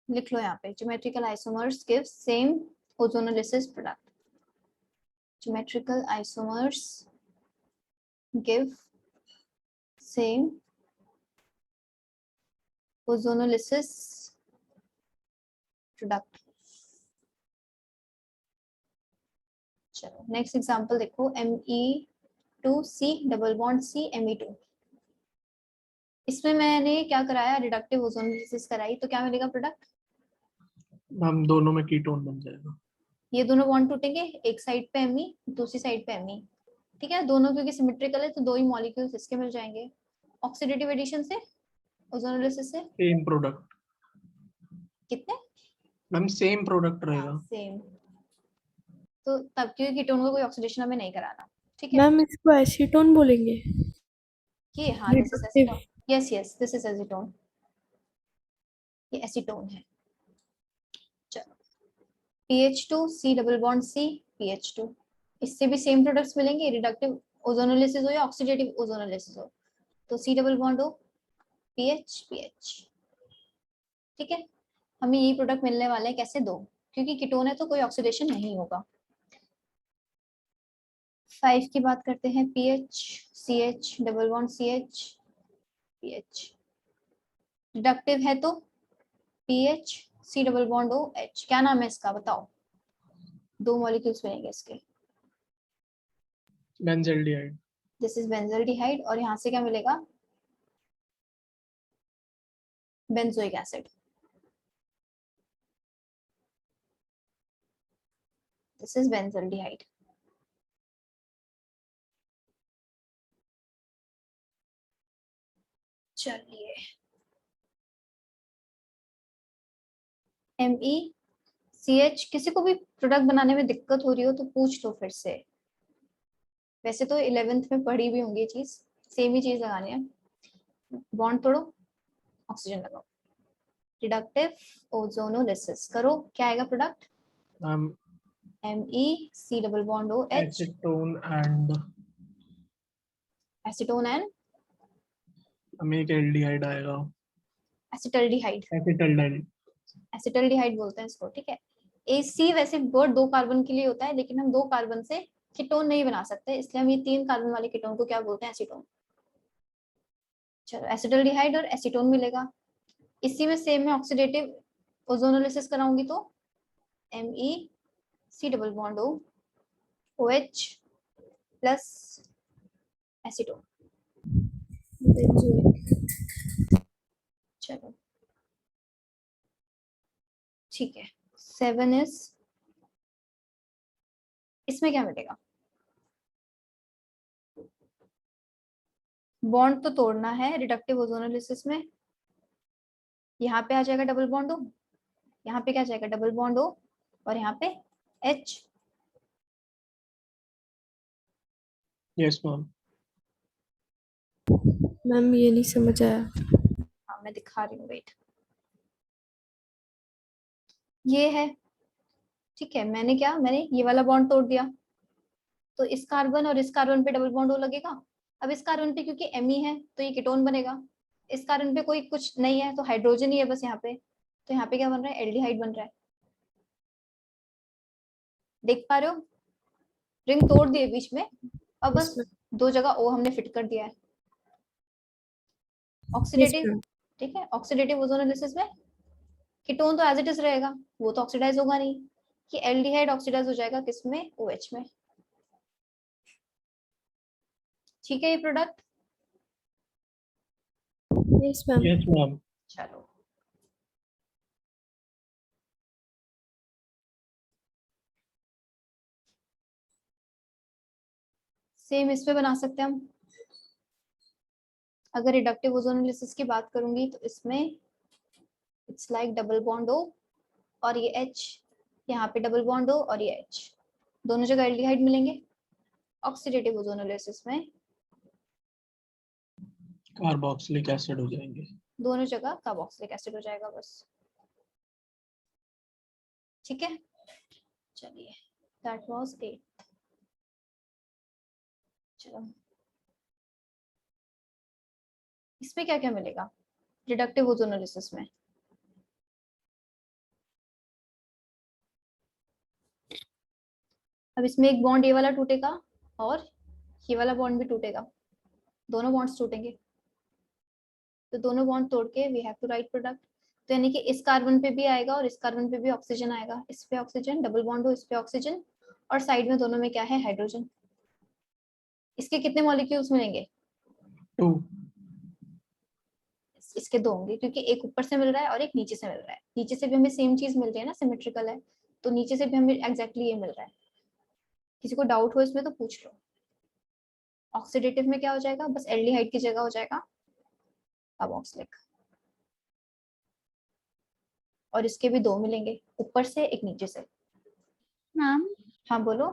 लिख लो यहाँ पे, geometrical isomers give same ozonolysis product. Geometrical isomers give same ozonolysis product. चलो नेक्स्ट एग्जांपल देखो, Me2C double bond C Me2। इसमें मैंने क्या कराया? रिडक्टिव ओजोनोलिसिस कराई, तो क्या मिलेगा प्रोडक्ट? मैम दोनों में कीटोन बन जाएगा। ये दोनों बॉन्ड टूटेंगे, एक साइड पे Me, दूसरी साइड पे Me। ठीक है, दोनों क्योंकि सिमेट्रिकल है तो 2 ही मॉलिक्यूल्स इसके मिल जाएंगे। ऑक्सीडेटिव एडिशन से, ओजोनोलिसिस से सेम प्रोडक्ट कितने? मैम, सेम प्रोडक्ट रहेगा। सेम। तो तब क्योंकि कीटोन को कोई ऑक्सीडेशन हमें नहीं कराना। ठीक है, मैम इसको एसीटोन बोलेंगे। ये हाँ, this is reductive. Acetone. Yes yes, this is acetone, ये एसीटोन है। चलो, PH2C double bond C PH2, इससे भी सेम प्रोडक्ट्स मिलेंगे, रिडक्टिव ओजोनोलिसिस हो या ऑक्सीडेटिव ओजोनोलिसिस हो, तो C डबल बॉन्ड हो PH PH। ठीक है, हमें यही प्रोडक्ट मिलने वाले हैं। कैसे? 2, क्योंकि कीटोन है तो कोई ऑक्सीडेशन नहीं होगा। 5 की बात करते हैं, PH CH double bond CH PH, reductive है तो PH C double bond OH। क्या नाम है इसका बताओ? 2 मॉलिक्यूल्स मिलेंगे इसके, बेंजल्डिहाइड। दिस इज बेंजल्डिहाइड, और यहाँ से क्या मिलेगा? Benzoic acid, this is benzaldehyde. चलिए, MECH, किसी को भी प्रोडक्ट बनाने में दिक्कत हो रही हो तो पूछ लो फिर से। वैसे तो 11th में पढ़ी भी होंगी चीज, सेम ही चीज लगानी है। बॉन्ड तोड़ो, ऑक्सीजन लगाओ, रिडक्टिव ओजोनोलिसिस करो, क्या आएगा product? Ma'am MEC double bond OH, acetone and acetone and हमें एक एल्डिहाइड आएगा। एसिटल्डिहाइड, एसिटल्डाइड। एसिटल्डिहाइड बोलते हैं इसको। ठीक है, AC वैसे वर्ड 2 कार्बन के लिए होता है, लेकिन हम 2 कार्बन से कीटोन नहीं बना सकते, इसलिए हम ये 3 कार्बन वाले कीटोन को क्या बोलते हैं? एसीटोन। चलो, एसिटल्डिहाइड और एसीटोन मिलेगा। इसी में सेम में ऑक्सीडेटिव ओजोनोलिसिस कराऊंगी तो MEC double bond OH plus acetone. चलो ठीक है, 7 इज, इसमें क्या मिलेगा? बॉन्ड तो तोड़ना है रिडक्टिव ओजोनोलिसिस में, यहाँ पे आ जाएगा डबल बॉन्ड O, यहाँ पे क्या जाएगा? डबल बॉन्ड O, और यहाँ पे H। Yes ma'am. मैम ये नहीं समझ आया। हाँ मैं दिखा रही हूँ, वेट। ये है, ठीक है, मैंने ये वाला बॉन्ड तोड़ दिया, तो इस कार्बन और इस कार्बन पे डबल बॉन्ड O लगेगा। अब इस कार्बन पे क्योंकि Me है तो ये कीटोन बनेगा, इस कार्बन पे कोई कुछ नहीं है तो हाइड्रोजन ही है बस यहाँ पे, तो यहाँ पे क्या बन रहा है? एल्डिहाइड बन रहा है। देख पा रहे हो? रिंग तोड़ दिए बीच में, अब बस इसमें 2 जगह O हमने फिट कर दिया है। ऑक्सीडेटिव, इसमें ठीक है, ऑक्सीडेटिव ओजोनोलिसिस में कीटोन तो एज इट इज रहेगा, वो तो ऑक्सीडाइज होगा नहीं, कि एल्डिहाइड ऑक्सीडाइज हो जाएगा किसमें, OH में। ठीक है ये product. Yes ma'am. Yes ma'am. चलो सेम इस पे बना सकते हैं हम। अगर रिडक्टिव ओजोनोलिसिस की बात करूंगी तो इसमें it's like double bond O और ये H, यहाँ पे डबल बॉन्ड O और ये H, दोनों जगह एल्डिहाइड मिलेंगे। ऑक्सीडेटिव ओजोनोलिसिस में कार्बोक्सिलिक एसिड हो जाएंगे। दोनों जगह कार्बोक्सिलिक एसिड हो जाएगा बस। ठीक है, चलिए दैट वाज 8। चलो इसमें क्या क्या मिलेगा रिडक्टिव ओजोनोलिसिस में? अब इसमें एक बॉन्ड ये वाला टूटेगा और ये वाला बॉन्ड भी टूटेगा, दोनों बॉन्ड्स टूटेंगे, तो दोनों बॉन्ड तोड़ के we have to write product. तो यानी कि इस कार्बन पे भी आएगा और इस कार्बन पे भी ऑक्सीजन आएगा, इस पे ऑक्सीजन, डबल बॉन्ड हो, इस पे ऑक्सीजन, और साइड में दोनों में क्या है, हाइड्रोजन। इसके कितने मॉलिक्यूल्स मिलेंगे? 2। इसके 2 होंगे, क्योंकि एक ऊपर से मिल रहा है और एक नीचे से मिल रहा है। नीचे से भी हमें सेम चीज मिल रही है ना, सिमेट्रिकल है, तो नीचे से भी हमें एग्जैक्टली ये मिल रहा है। किसी को डाउट हो इसमें तो पूछ लो। ऑक्सीडेटिव में क्या हो जाएगा, बस एल्डिहाइड की जगह हो जाएगा कार्बोक्सिलिक, और इसके भी 2 मिलेंगे, ऊपर से एक नीचे से। मैम हाँ बोलो।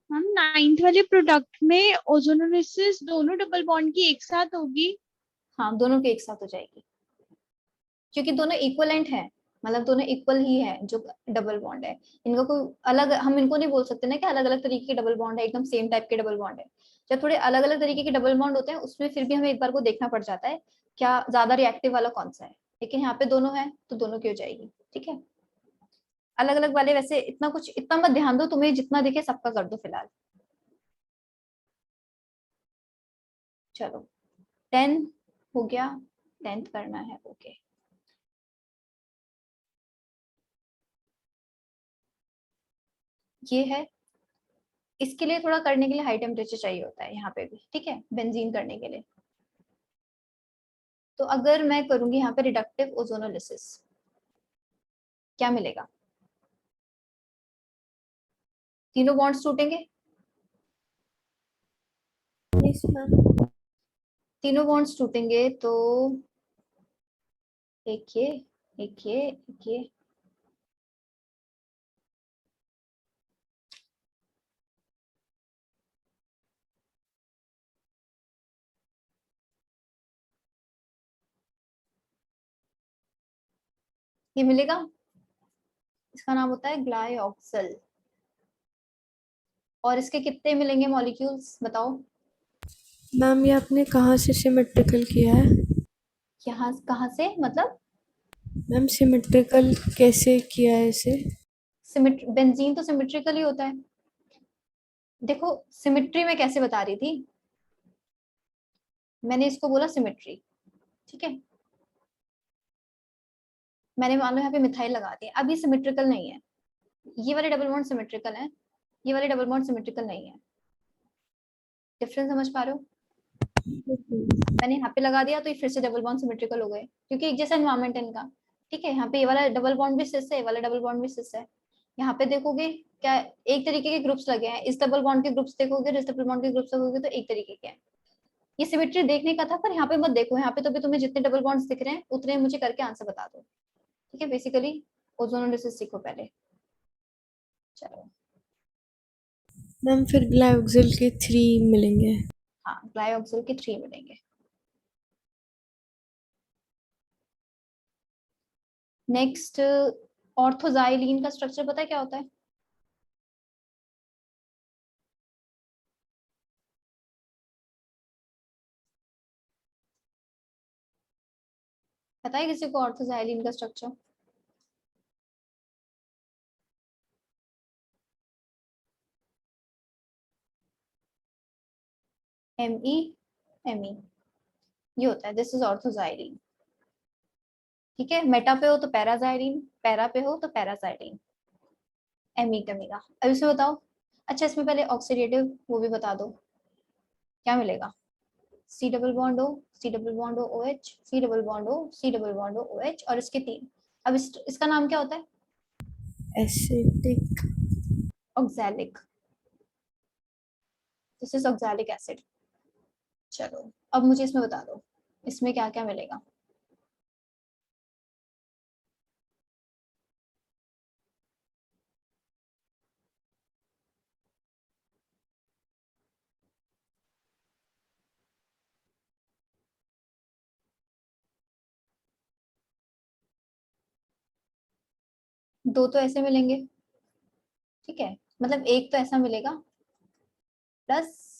मैम 9th वाले प्रोडक्ट में ओजोनोलिसिस दोनों डबल बॉन्ड की एक साथ होगी। हाँ दोनों के एक साथ हो जाएगी, क्योंकि दोनों इक्वलेंट है, मतलब दोनों इक्वल ही है जो डबल बॉन्ड है। इनका कोई अलग, हम इनको नहीं बोल सकते ना कि अलग अलग तरीके के डबल बॉन्ड है, एकदम सेम टाइप के डबल बॉन्ड है। जब थोड़े अलग अलग तरीके के डबल बॉन्ड होते हैं उसमें फिर भी हमें एक बार को देखना पड़ जाता है क्या ज्यादा रिएक्टिव वाला कौन सा है, लेकिन यहाँ पे दोनों है तो दोनों की हो जाएगी। ठीक है, अलग अलग वाले वैसे इतना कुछ, इतना मत ध्यान दो, तुम्हें जितना दिखे सबका कर दो फिलहाल। चलो 10 हो गया, 10th करना है, ओके। ये है, इसके लिए थोड़ा करने के लिए हाई टेम्परेचर चाहिए होता है यहाँ पे भी, ठीक है, बेंजीन करने के लिए। तो अगर मैं करूंगी यहाँ पे रिडक्टिव ओजोनोलिसिस, क्या मिलेगा? तीनों बॉन्ड्स टूटेंगे, यस मैम। तीनों बॉन्ड्स टूटेंगे, तो एक ये, एक ये, एक ये, ये मिलेगा। इसका नाम होता है ग्लाइऑक्सल। और इसके कितने मिलेंगे मॉलिक्यूल्स बताओ? मैम ये आपने कहाँ से सिमेट्रिकल किया है? यहाँ कहाँ से मतलब? मैम सिमेट्रिकल कैसे किया है इसे? बेंजीन तो सिमेट्रिकल ही होता है। देखो सिमेट्री में कैसे बता रही थी, मैंने इसको बोला सिमेट्री, ठीक है, मैंने मान लो यहाँ पे मिथाइल लगा दिया, अब ये सिमेट्रिकल नहीं है, ये वाले डबल बॉन्ड सिमेट्रिकल है, ये वाले डबल बॉन्ड सिमेट्रिकल नहीं है। डिफरेंस समझ पा रहे हो? मैंने यहाँ पे लगा दिया तो ये फिर से डबल बॉन्ड सिमेट्रिकल हो गए, क्योंकि एक जैसा एनवायरमेंट है इनका। ठीक है, यहाँ पे ये वाला डबल बॉन्ड भी सिस है, ये वाला डबल बॉन्ड भी सिस है। यहाँ पे देखोगे क्या एक तरीके के ग्रुप्स लगे हैं, इस डबल बॉन्ड के ग्रुप्स देखोगे और इस डबल बॉन्ड के ग्रुप्स देखोगे तो एक तरीके के हैं। ये सिमेट्री देखने का था, पर यहाँ पे मत देखो, यहाँ पे तो भी तुम्हें जितने डबल बॉन्ड्स दिख रहे हैं उतने मुझे करके आंसर बता दो। ठीक है, बेसिकली ओजोनोलिसिस सीखो पहले। चलो मैम फिर ग्लाइऑक्सिल के 3 मिलेंगे। हाँ, ग्लाइऑक्सिल के 3 मिलेंगे। नेक्स्ट ऑर्थोजाइलिन का स्ट्रक्चर पता है क्या होता है? पता है किसी को ऑर्थोजाइलिन का स्ट्रक्चर? ME, ME, ये होता है, दिस इज ऑर्थोजाइलिन। ठीक है, मेटा पे हो तो पैराजाइलिन, पैरा पे हो तो पैराजाइलिन, एमी कमीगा। अब इसमें बताओ, अच्छा इसमें पहले ऑक्सीडेटिव वो भी बता दो, क्या मिलेगा? C double bond O, C double bond O OH, C double bond O, C double bond O OH, और इसके 3। अब इसका नाम क्या होता है? Acidic. Oxalic, this is oxalic acid. चलो अब मुझे इसमें बता दो, इसमें क्या क्या मिलेगा? दो तो ऐसे मिलेंगे, ठीक है, मतलब एक तो ऐसा मिलेगा, प्लस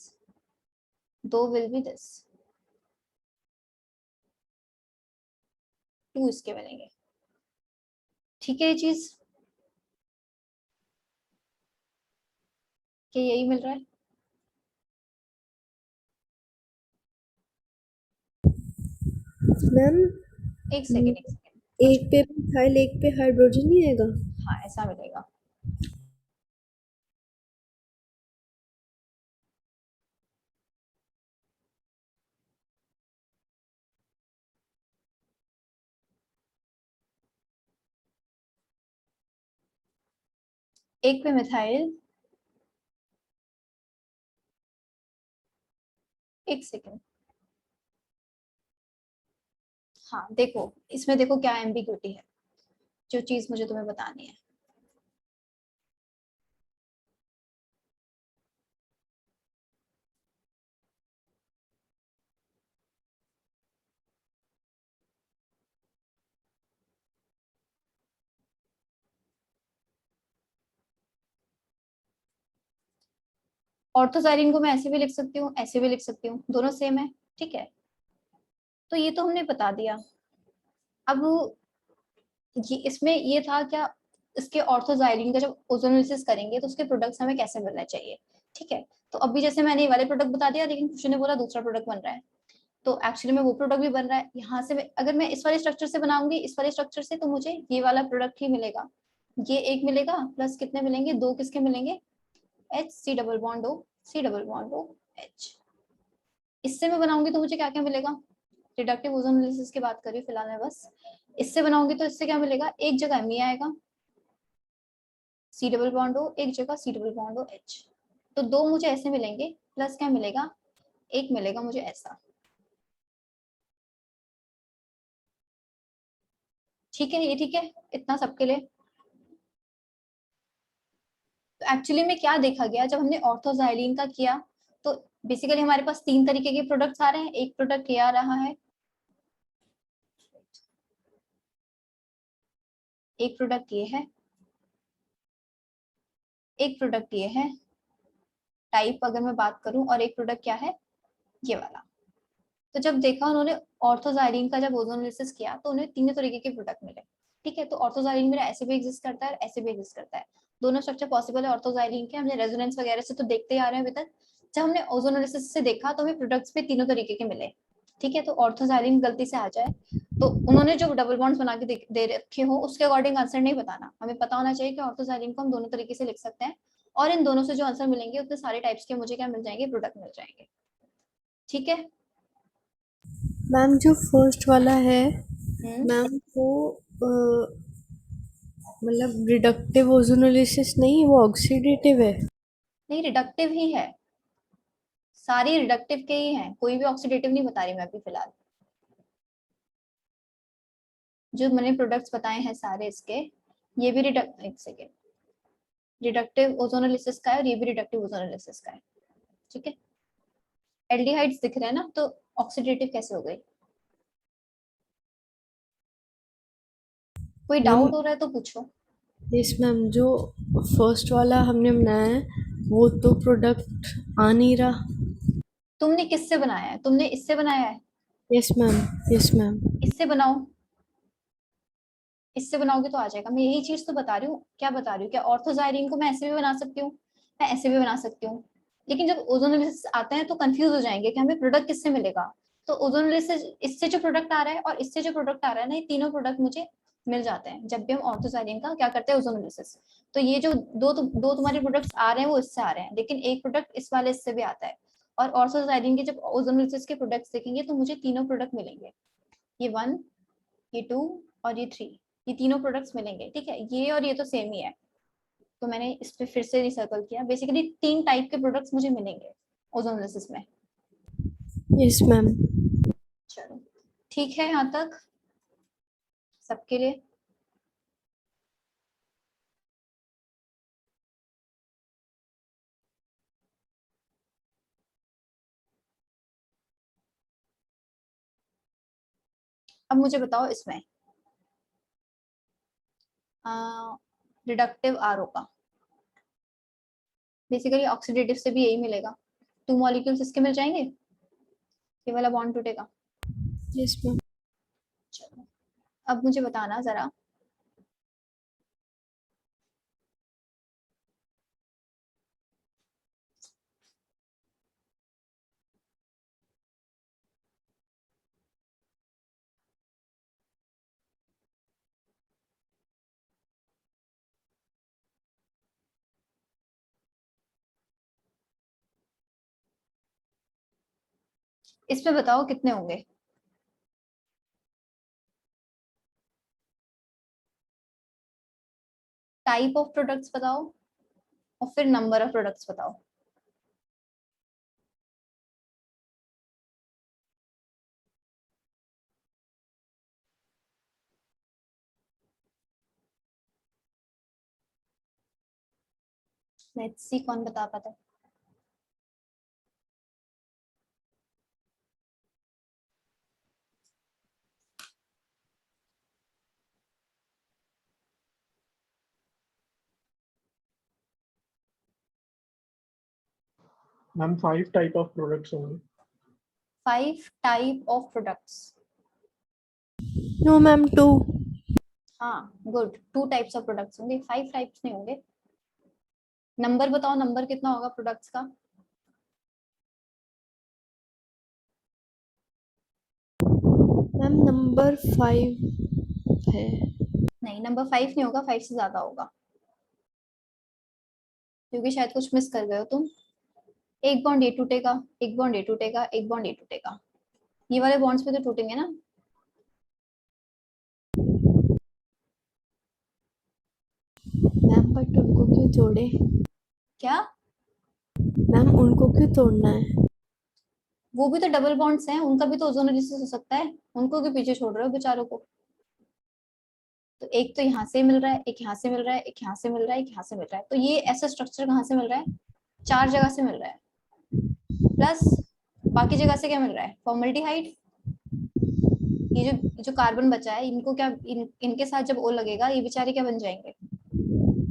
दो विल बी दिस, 2 इसके मिलेंगे। ठीक है, ये चीज क्या यही मिल रहा है? मैम एक सेकेंड, एक सेकेंड, एक पे मिथाइल एक पे हाइड्रोजन नहीं आएगा? हाँ ऐसा मिलेगा। एक पे मिथाइल, एक सेकेंड, हाँ देखो इसमें देखो क्या एम्बिग्यूटी है, जो चीज मुझे तुम्हें बतानी है। ऑर्थोजाइलिन को मैं ऐसे भी लिख सकती हूँ, ऐसे भी लिख सकती हूँ, दोनों सेम है, ठीक है। तो ये तो हमने बता दिया। अब ये इसमें ये था क्या, इसके ऑर्थोजाइलिन का जब ओजोनोलिसिस करेंगे तो उसके प्रोडक्ट्स हमें कैसे मिलना चाहिए, ठीक है। तो अभी जैसे मैंने ये वाले प्रोडक्ट बता दिया, लेकिन कुछ ने बोला दूसरा प्रोडक्ट बन रहा है, तो एक्चुअली में वो प्रोडक्ट भी बन रहा है यहाँ से। अगर मैं इस वाले स्ट्रक्चर से बनाऊंगी, इस वाले स्ट्रक्चर से, तो मुझे ये वाला प्रोडक्ट ही मिलेगा, ये एक मिलेगा, प्लस कितने मिलेंगे, दो किसके मिलेंगे, H C double bond O, C double bond O H। इससे मैं बनाऊंगी तो मुझे क्या क्या मिलेगा, रिडक्टिव ओजोनोलिसिस की बात करी फिलहाल मैं बस। इससे बनाऊंगी तो इससे क्या मिलेगा, एक जगह Mi आएगा, C डबल बॉन्ड O, एक जगह C double bond O H। तो दो मुझे ऐसे मिलेंगे, प्लस क्या मिलेगा, एक मिलेगा मुझे ऐसा। ठीक है, ये ठीक है इतना सबके लिए। तो एक्चुअली में क्या देखा गया, जब हमने ऑर्थोजाइलिन का किया तो बेसिकली हमारे पास 3 तरीके के प्रोडक्ट्स आ रहे हैं। एक प्रोडक्ट ये आ रहा है, एक प्रोडक्ट ये है, एक प्रोडक्ट ये है टाइप अगर मैं बात करूं, और एक प्रोडक्ट क्या है, ये वाला। तो जब देखा उन्होंने ऑर्थोजाइलिन का जब ओजोनोलिसिस किया तो उन्हें तीनों तरीके के प्रोडक्ट मिले, ठीक है। तो ऑर्थोजाइलिन मेरा ऐसे भी एग्जिस्ट करता है, ऐसे भी एग्जिस्ट करता है, दोनों स्ट्रक्चर पॉसिबल है ऑर्थोजाइलिन के। हमने रेजोनेंस वगैरह से तो देखते ही आ रहे हैं अभी तक। जब हमने ओजोनोलिसिस से देखा तो हमें प्रोडक्ट्स भी तीनों तरीके के मिले, ठीक है। तो ऑर्थोजाइलिन गलती से आ जाए तो उन्होंने जो डबल बॉन्ड्स बना के दे रखे हो उसके अकॉर्डिंग आंसर नहीं बताना, हमें पता होना चाहिए कि ऑर्थोजाइलिन को हम दोनों तरीके से लिख सकते हैं, और इन दोनों से जो आंसर मिलेंगे उतने सारे टाइप्स के मुझे क्या मिल जाएंगे, प्रोडक्ट मिल जाएंगे, ठीक है। मैम जो फर्स्ट वाला है हम्म, मैम वो मतलब रिडक्टिव ओजोनोलिसिस नहीं, वो ऑक्सीडेटिव है। नहीं रिडक्टिव ही है, सारी रिडक्टिव के ही हैं, कोई भी ऑक्सीडेटिव नहीं बता रही मैं अभी फिलहाल। जो मैंने प्रोडक्ट्स बताए हैं सारे इसके, ये भी एक सेकेंड, रिडक्टिव ओजोनोलिसिस का है और ये भी रिडक्टिव ओजोनोलिसिस का है, ठीक है। एल्डिहाइड्स दिख रहे हैं ना, तो ऑक्सीडेटिव कैसे हो गई? कोई मैम डाउट हो रहा है तो पूछो। यस मैम, जो फर्स्ट वाला हमने बनाया है वो तो प्रोडक्ट आ नहीं रहा। तुमने किससे बनाया है, तुमने इससे बनाया है, यस मैम, यस मैम। इससे बनाओ, इससे बनाओगे तो आ जाएगा। मैं यही चीज तो बता रही हूँ, क्या बता रही हूँ, क्या ऑर्थोजाइलिन को मैं ऐसे भी बना सकती हूँ, मैं ऐसे भी बना सकती हूँ, लेकिन जब ओजोनोलिसिस आते हैं तो कंफ्यूज हो जाएंगे कि हमें प्रोडक्ट किससे मिलेगा। तो ओजोन लेयर से इससे जो प्रोडक्ट आ रहा है और इससे जो प्रोडक्ट आ रहा है ना, ये तीनों प्रोडक्ट मुझे मिल जाते हैं जब भी हम ऑर्थोसाइलिन का क्या करते हैं, ओजोनोलिसिस। तो ये जो दो तुम्हारे प्रोडक्ट्स आ रहे हैं वो इससे आ रहे हैं, लेकिन एक प्रोडक्ट इस वाले इससे भी आता है। और ऑर्थोसाइलिन के जब ओजोनोलिसिस के प्रोडक्ट्स देखेंगे तो मुझे तीनों प्रोडक्ट मिलेंगे, ये 1, ये 2 और ये 3, ये तीनों प्रोडक्ट्स मिलेंगे। ठीक है, ये और ये तो सेम ही है, तो मैंने इस पे फिर से रिसर्कल किया। बेसिकली 3 टाइप के प्रोडक्ट्स मुझे मिलेंगे ओजोनोलिसिस में। Yes ma'am. चलो ठीक है यहाँ तक सबके लिए। अब मुझे बताओ इसमें रिडक्टिव आरओ का, बेसिकली ऑक्सीडेटिव से भी यही मिलेगा, 2 मॉलिक्यूल्स इसके मिल जाएंगे, ये वाला बॉन्ड टूटेगा। Yes ma'am. चलो अब मुझे बताना जरा, इसमें बताओ कितने होंगे। टाइप ऑफ प्रोडक्ट्स बताओ और फिर नंबर ऑफ प्रोडक्ट्स बताओ। लेट्स सी कौन बता पाता है। मैम 5 टाइप ऑफ प्रोडक्ट्स होंगे। 5 type of products. No ma'am 2। हाँ गुड, 2 टाइप्स ऑफ प्रोडक्ट्स होंगे, 5 टाइप्स नहीं होंगे। नंबर बताओ, नंबर कितना होगा प्रोडक्ट्स का। मैम नंबर 5 है। नहीं नंबर 5 नहीं होगा, 5 से ज्यादा होगा, क्योंकि शायद कुछ मिस कर गए हो तुम। एक बॉन्ड ये टूटेगा, एक बॉन्ड ये टूटेगा, एक बॉन्ड ये टूटेगा, ये वाले बॉन्ड्स पे तो टूटेंगे ना। मैम बट उनको क्यों तोड़े? क्या? मैम उनको क्यों तोड़ना है? वो भी तो डबल बॉन्ड्स हैं, उनका भी तो ओजोनोलिसिस हो सकता है, उनको क्यों पीछे छोड़ रहे हो बेचारों को। तो एक तो यहाँ से मिल रहा है, एक यहाँ से मिल रहा है, एक यहाँ से मिल रहा है, एक यहाँ से मिल रहा है, तो ये ऐसा स्ट्रक्चर कहाँ से मिल रहा है, 4 जगह से मिल रहा है। प्लस बाकी जगह से क्या मिल रहा है, फॉर्मल्डिहाइड। ये जो कार्बन बचा है, इनको क्या इनके साथ जब ओ लगेगा ये बेचारे क्या बन जाएंगे,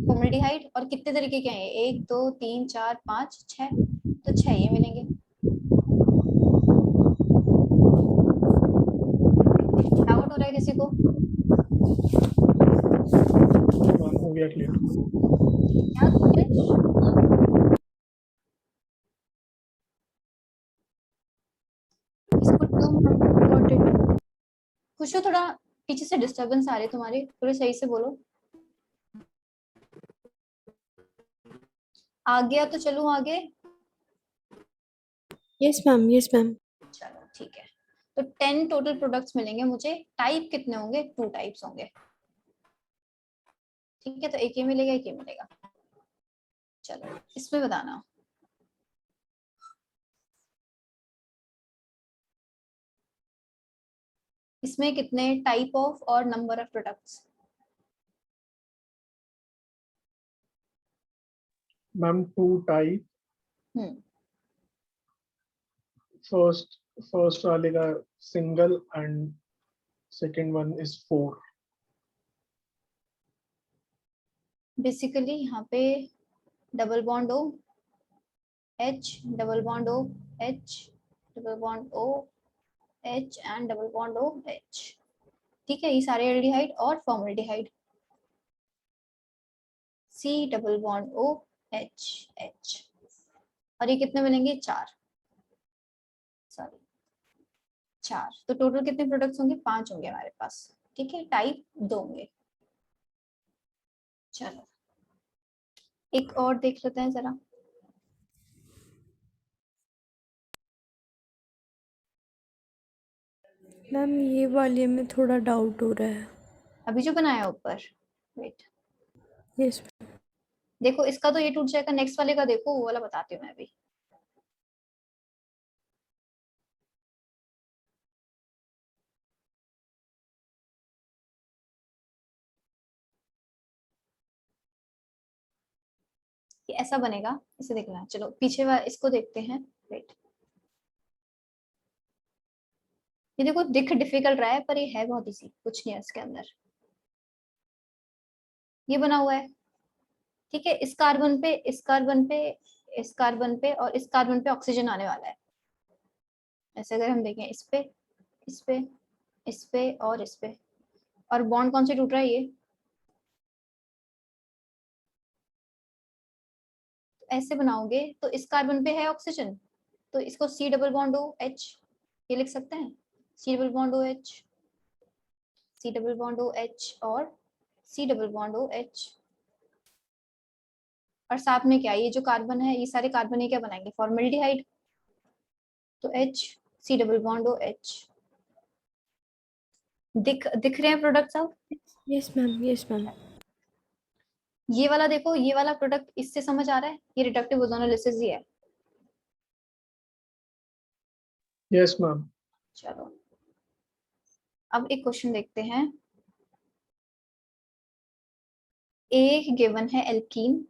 फॉर्मल्डिहाइड। और कितने तरीके के हैं, 1 2 3 4 5 6, तो 6 ये मिलेंगे। डाउट हो रहा है किसी को? मैम हो गया क्लियर। क्या खुशो, थोड़ा पीछे से डिस्टरबेंस आ रही है तुम्हारी, थोड़ी सही से बोलो। आ गया तो चलो आगे। Yes ma'am, yes ma'am. चलो ठीक है, तो 10 टोटल प्रोडक्ट्स मिलेंगे मुझे। टाइप कितने होंगे, 2 टाइप्स होंगे। ठीक है, तो एक ये मिलेगा, एक ये मिलेगा। चलो इसमें बताना, इसमें कितने टाइप ऑफ और number of products. Ma'am 2 type. First वाले का single and second one is 4। Basically यहाँ पे double bond O H, double bond O H, double bond O H and double bond O H. ठीक है, ये सारे aldehyde और formaldehyde. C double bond O H H, और ये कितने मिलेंगे, 4। सॉरी 4, तो टोटल कितने प्रोडक्ट्स होंगे? 5 होंगे हमारे पास। ठीक है, टाइप 2 होंगे। चलो एक और देख लेते हैं जरा। मैम ये वाले में थोड़ा डाउट हो रहा है। अभी जो बनाया ऊपर, वेट, यस। देखो इसका तो ये टूट जाएगा, नेक्स्ट वाले का देखो, वो वाला बताती हूँ मैं अभी। ये ऐसा बनेगा, इसे देखना है। चलो पीछे वाला इसको देखते हैं। वेट, ये देखो दिख डिफिकल्ट रहा है पर ये है बहुत इजी, कुछ नहीं है इसके अंदर। ये बना हुआ है, ठीक है, इस कार्बन पे, इस कार्बन पे, इस कार्बन पे और इस कार्बन पे ऑक्सीजन आने वाला है। ऐसे अगर हम देखें, इस पे, इस पे, इस पे और इस पे, और बॉन्ड कौन से टूट रहा है? ये ऐसे बनाओगे तो इस कार्बन पे है ऑक्सीजन, तो इसको C double bond O H, ये लिख सकते हैं, C double bond O H, C double bond O H और C double bond O H। और साथ में क्या, ये जो कार्बन है, ये सारे कार्बन ये क्या बनाएंगे? फॉर्मल्डिहाइड। तो H, C double bond O H। दिख रहे हैं प्रोडक्ट्स अब? Yes ma'am, yes ma'am. ये वाला देखो, ये वाला प्रोडक्ट इससे समझ आ रहा है, ये रिडक्टिव ओजोनोलिसिस ही है। Yes ma'am. चलो अब एक क्वेश्चन देखते हैं। एक गिवन है एल्कीन,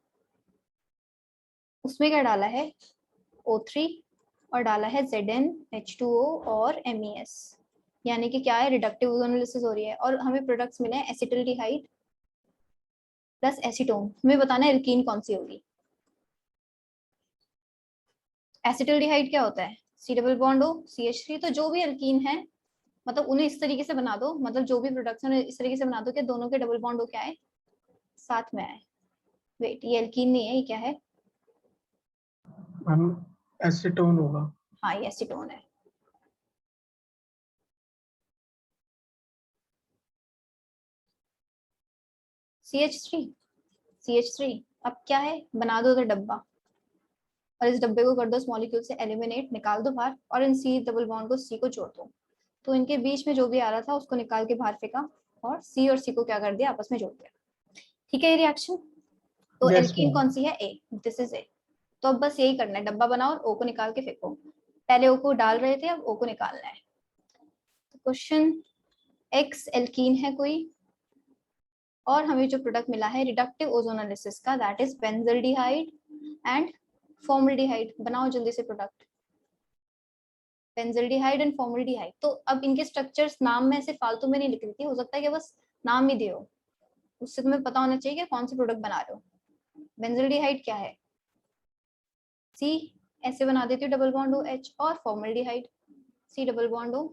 उसमें क्या डाला है? O3 और डाला है ZnH2O और MES, यानी कि क्या है? रिडक्टिव ओजोनोलिसिस हो रही है। और हमें प्रोडक्ट्स मिले हैं एसिटिल्डिहाइड प्लस एसीटोन। हमें बताना है एल्कीन कौन सी होगी। एसिटिल्डिहाइड क्या होता है? C double bond O CH3। तो जो भी एल्कीन है, मतलब उन्हें इस तरीके से बना दो, मतलब जो भी प्रोडक्ट्स हैं इस तरीके से बना दो कि दोनों के डबल बॉन्ड O क्या है? साथ में आए। वेट, ये एल्कीन नहीं है, ये क्या है? मैम एसीटोन होगा। हाँ ये एसीटोन है। CH3 अब क्या है? बना दो तो डब्बा, और इस डब्बे को कर दो इस मॉलिक्यूल से एलिमिनेट, निकाल दो बाहर, और इन C डबल बॉन्ड को C को जोड़ दो। तो इनके बीच में जो भी आ रहा था उसको निकाल के बाहर फेंका, और C और C को क्या कर दिया? आपस में जोड़ दिया। ठीक है ये रिएक्शन। तो Yes, एल्कीन ma'am. कौन सी है? A, this is A। तो अब बस यही करना है, डब्बा बनाओ और O को निकाल के फेंको। पहले O को डाल रहे थे, अब O को निकालना है। तो क्वेश्चन, X एल्कीन है कोई, और हमें जो प्रोडक्ट मिला है रिडक्टिव ओजोनोलिसिस का, that is benzaldehyde and formaldehyde. बनाओ जल्दी से प्रोडक्ट, बेंजल्डिहाइड एंड फॉर्मल्डिहाइड। तो अब इनके स्ट्रक्चर्स नाम में ऐसे फालतू में नहीं लिख रही थी, हो सकता है कि बस नाम ही दियो, उससे तुम्हें पता होना चाहिए कि कौन सी प्रोडक्ट बना रहे हो। बेंजल्डिहाइड क्या है? C, ऐसे बना देती हूँ डबल बॉन्ड O H, और formaldehyde C double bond O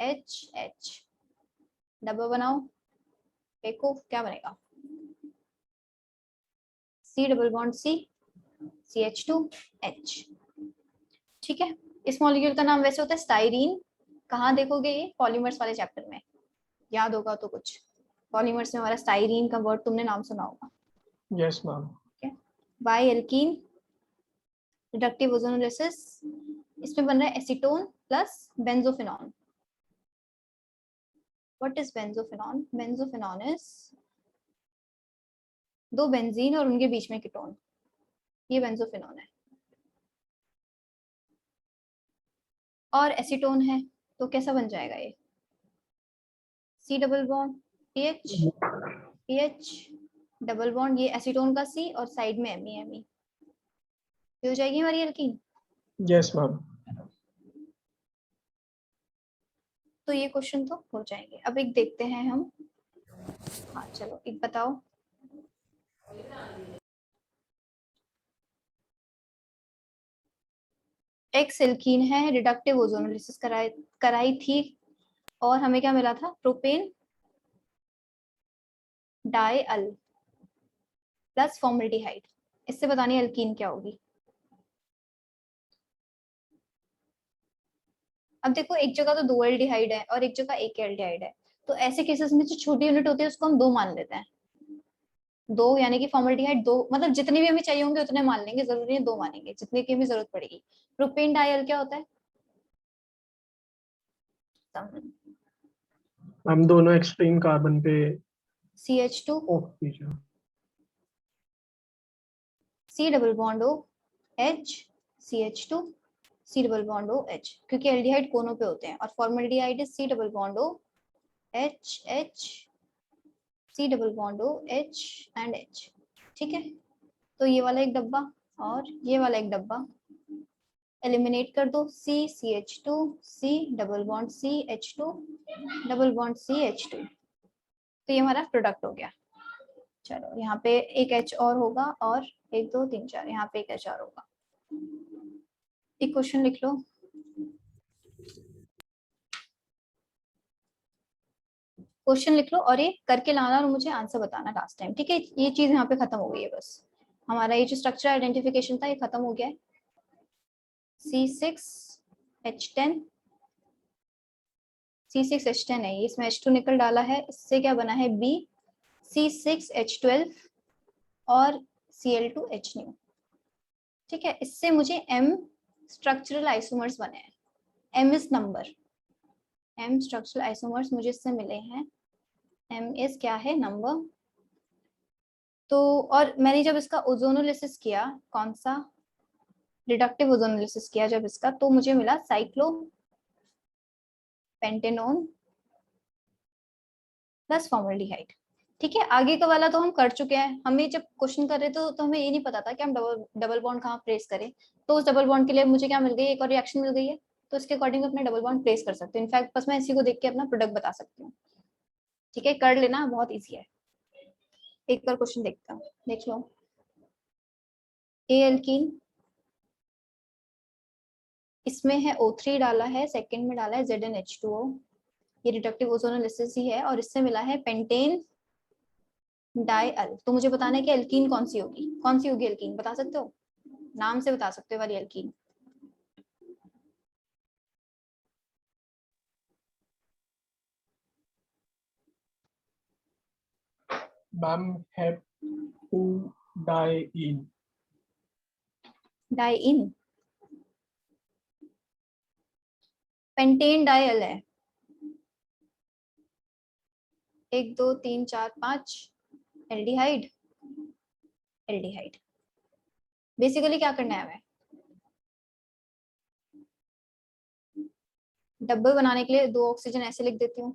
H H। डब्बा बनाओ, देखो क्या बनेगा? C double bond C CH2H। ठीक है, इस मॉलिक्यूल का नाम वैसे होता है स्टाइरीन। कहाँ देखोगे ये? पॉलीमर्स वाले चैप्टर में, याद होगा तो कुछ। पॉलीमर्स में हमारा स्टाइरीन का वर्ड तुमने नाम सुना होगा। Yes, ma'am. By alkene reductive ozonolysis, इसमें बन रहा है acetone plus benzophenone. What is benzophenone? Benzophenone is दो बेंजीन और उनके बीच में कीटोन, ये बेंजोफिनॉन है। और एसीटोन है, तो कैसा बन जाएगा ये? C double bond PH, PH double bond, ये एसीटोन का C और साइड में Me हो जाएगी हमारी एल्कीन। Yes, ma'am. तो ये क्वेश्चन तो हो जाएंगे। अब एक देखते हैं हम। हाँ चलो एक बताओ। एक्स एल्कीन है, रिडक्टिव ओजोनोलिसिस कराई थी, और हमें क्या मिला था? Propanedial plus formaldehyde. इससे बतानी एल्कीन क्या होगी। अब देखो एक जगह तो 2 एल्डिहाइड है और एक जगह 1 एल्डिहाइड है, तो ऐसे केसेस में जो छोटी यूनिट होती है उसको हम 2 मान लेते हैं। 2 यानी कि फॉर्मल्डिहाइड 2, मतलब जितने भी हमें चाहिए होंगे उतने मान लेंगे, जरूरी है 2 मानेंगे, जितने की हमें जरूरत पड़ेगी। प्रोपेन डायल क्या होता है? हम दोनों एक्सट्रीम कार्बन पे CH2 ऑफ कीजिए। C double bond O H CH2 C double bond O H, क्योंकि एल्डिहाइड कोनों पे होते हैं, और formaldehyde is C double bond O H H C double bond O H and H। ठीक है, तो ये वाला एक डब्बा और ये वाला एक डब्बा एलिमिनेट कर दो। C CH2 C double bond C H2 double bond C H2, तो ये हमारा प्रोडक्ट हो गया। चलो यहाँ पे एक H और होगा, और 1 2 3 4 यहाँ पे एक H और होगा। एक क्वेश्चन लिख लो। क्वेश्चन लिख लो और ये करके लाना और मुझे आंसर बताना लास्ट टाइम। ठीक है, ये चीज यहाँ पे खत्म हो गई है, बस हमारा ये जो स्ट्रक्चर आइडेंटिफिकेशन था ये खत्म हो गया है। C6H10 C6H10 है, इसमें H2 निकल डाला है, इससे क्या बना है B C6H12 और Cl2H न्यू। ठीक है, इससे मुझे M स्ट्रक्चरल आइसोमर्स बने हैं। M is number, M structural isomers मुझे इससे मिले हैं। M इज क्या है? नंबर। तो और मैंने जब इसका ओजोनोलिसिस किया, कौन सा रिडक्टिव ओजोनोलिसिस किया जब इसका, तो मुझे मिला साइक्लो पेंटेनोन प्लस फॉर्मल्डिहाइड। ठीक है, आगे का वाला तो हम कर चुके हैं। हमें जब क्वेश्चन कर रहे थे तो हमें ये नहीं पता था कि हम डबल बॉन्ड कहाँ प्लेस करें, तो उस डबल बॉन्ड के लिए मुझे क्या मिल गई, एक और रिएक्शन मिल गई है, तो इसके अकॉर्डिंग अपने डबल बॉन्ड प्लेस कर सकते हो। इनफैक्ट बस मैं इसी को देख के अपना प्रोडक्ट बता सकती हूँ। ठीक है, कर लेना, बहुत ईजी है। एक और क्वेश्चन देखता हूँ, देख लो। ए एल्कीन, इसमें है O3 डाला है, सेकंड में डाला है ZnH2O, ये रिडक्टिव ओजोनोलिसिस ही है, और इससे मिला है पेंटेन डाइअल। तो मुझे बताना है कि एल्कीन कौन सी होगी, कौन सी होगी एल्कीन, बता सकते हो? नाम से बता सकते हो वाली alkene. Ma'am heptadiene. Diene, pentanedial है। 1 2 3 4 5 एल्डिहाइड, एल्डिहाइड। बेसिकली क्या करना है हमें, डबल बनाने के लिए 2 ऑक्सीजन ऐसे लिख देती हूँ,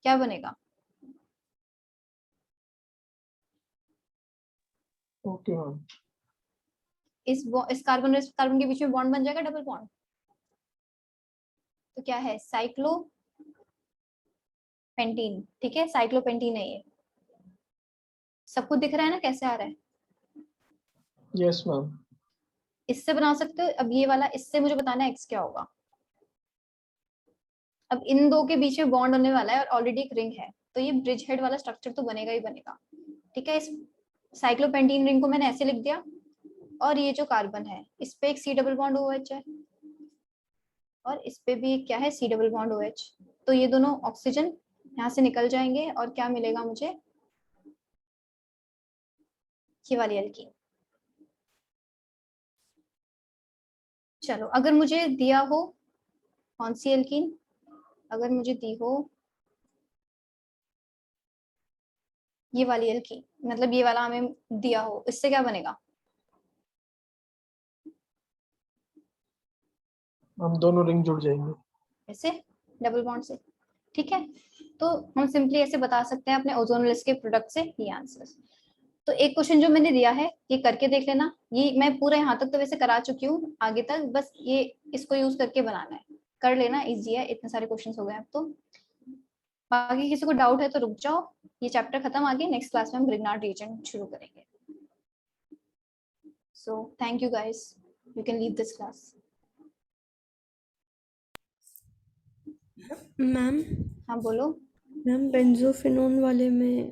क्या बनेगा? Okay ma'am. इस कार्बन के बीच में बॉन्ड बन जाएगा, डबल बॉन्ड। तो क्या है? Cyclopentene. ठीक है, साइक्लोपेंटीन है ये। सबको दिख रहा है ना कैसे आ रहा है? Yes ma'am. इससे बना सकते हो। अब ये वाला, इससे मुझे बताना है एक्स क्या होगा। अब इन दो के बीच में बॉन्ड होने वाला है और ऑलरेडी एक रिंग है, तो ये ब्रिज हेड वाला स्ट्रक्चर तो बनेगा ही बनेगा। ठीक है, इस साइक्लोपेंटीन रिंग को मैंने ऐसे लिख दिया, और ये जो कार्बन है इस पे एक C डबल बॉन्ड OH है, और इस पे भी एक क्या है, C डबल बॉन्ड OH। तो ये दोनों ऑक्सीजन यहाँ से निकल जाएंगे, और क्या मिलेगा मुझे? ये वाली एल्कीन। चलो, अगर मुझे दिया हो कौन सी एल्कीन, अगर मुझे दी हो ये वाली एल्कीन, मतलब ये वाला हमें दिया हो, इससे क्या बनेगा? हम दोनों रिंग जुड़ जाएंगे ऐसे डबल बॉन्ड से। ठीक है, तो हम सिंपली ऐसे बता सकते हैं अपने ओजोनलेस के प्रोडक्ट से ये आंसर्स। तो एक क्वेश्चन जो मैंने दिया है ये करके देख लेना, ये मैं पूरा यहाँ तक तो वैसे करा चुकी हूँ, आगे तक बस ये इसको यूज करके बनाना है, कर लेना, इजी है, इतने सारे क्वेश्चंस हो गए अब तो। बाकी किसी को डाउट है तो रुक जाओ, ये चैप्टर खत्म, आगे नेक्स्ट क्लास में हम ग्रिग्नार्ड रिएजेंट शुरू करेंगे। So thank you guys, you can leave this class. Ma'am हाँ बोलो। मैम बेंजोफिनोन वाले में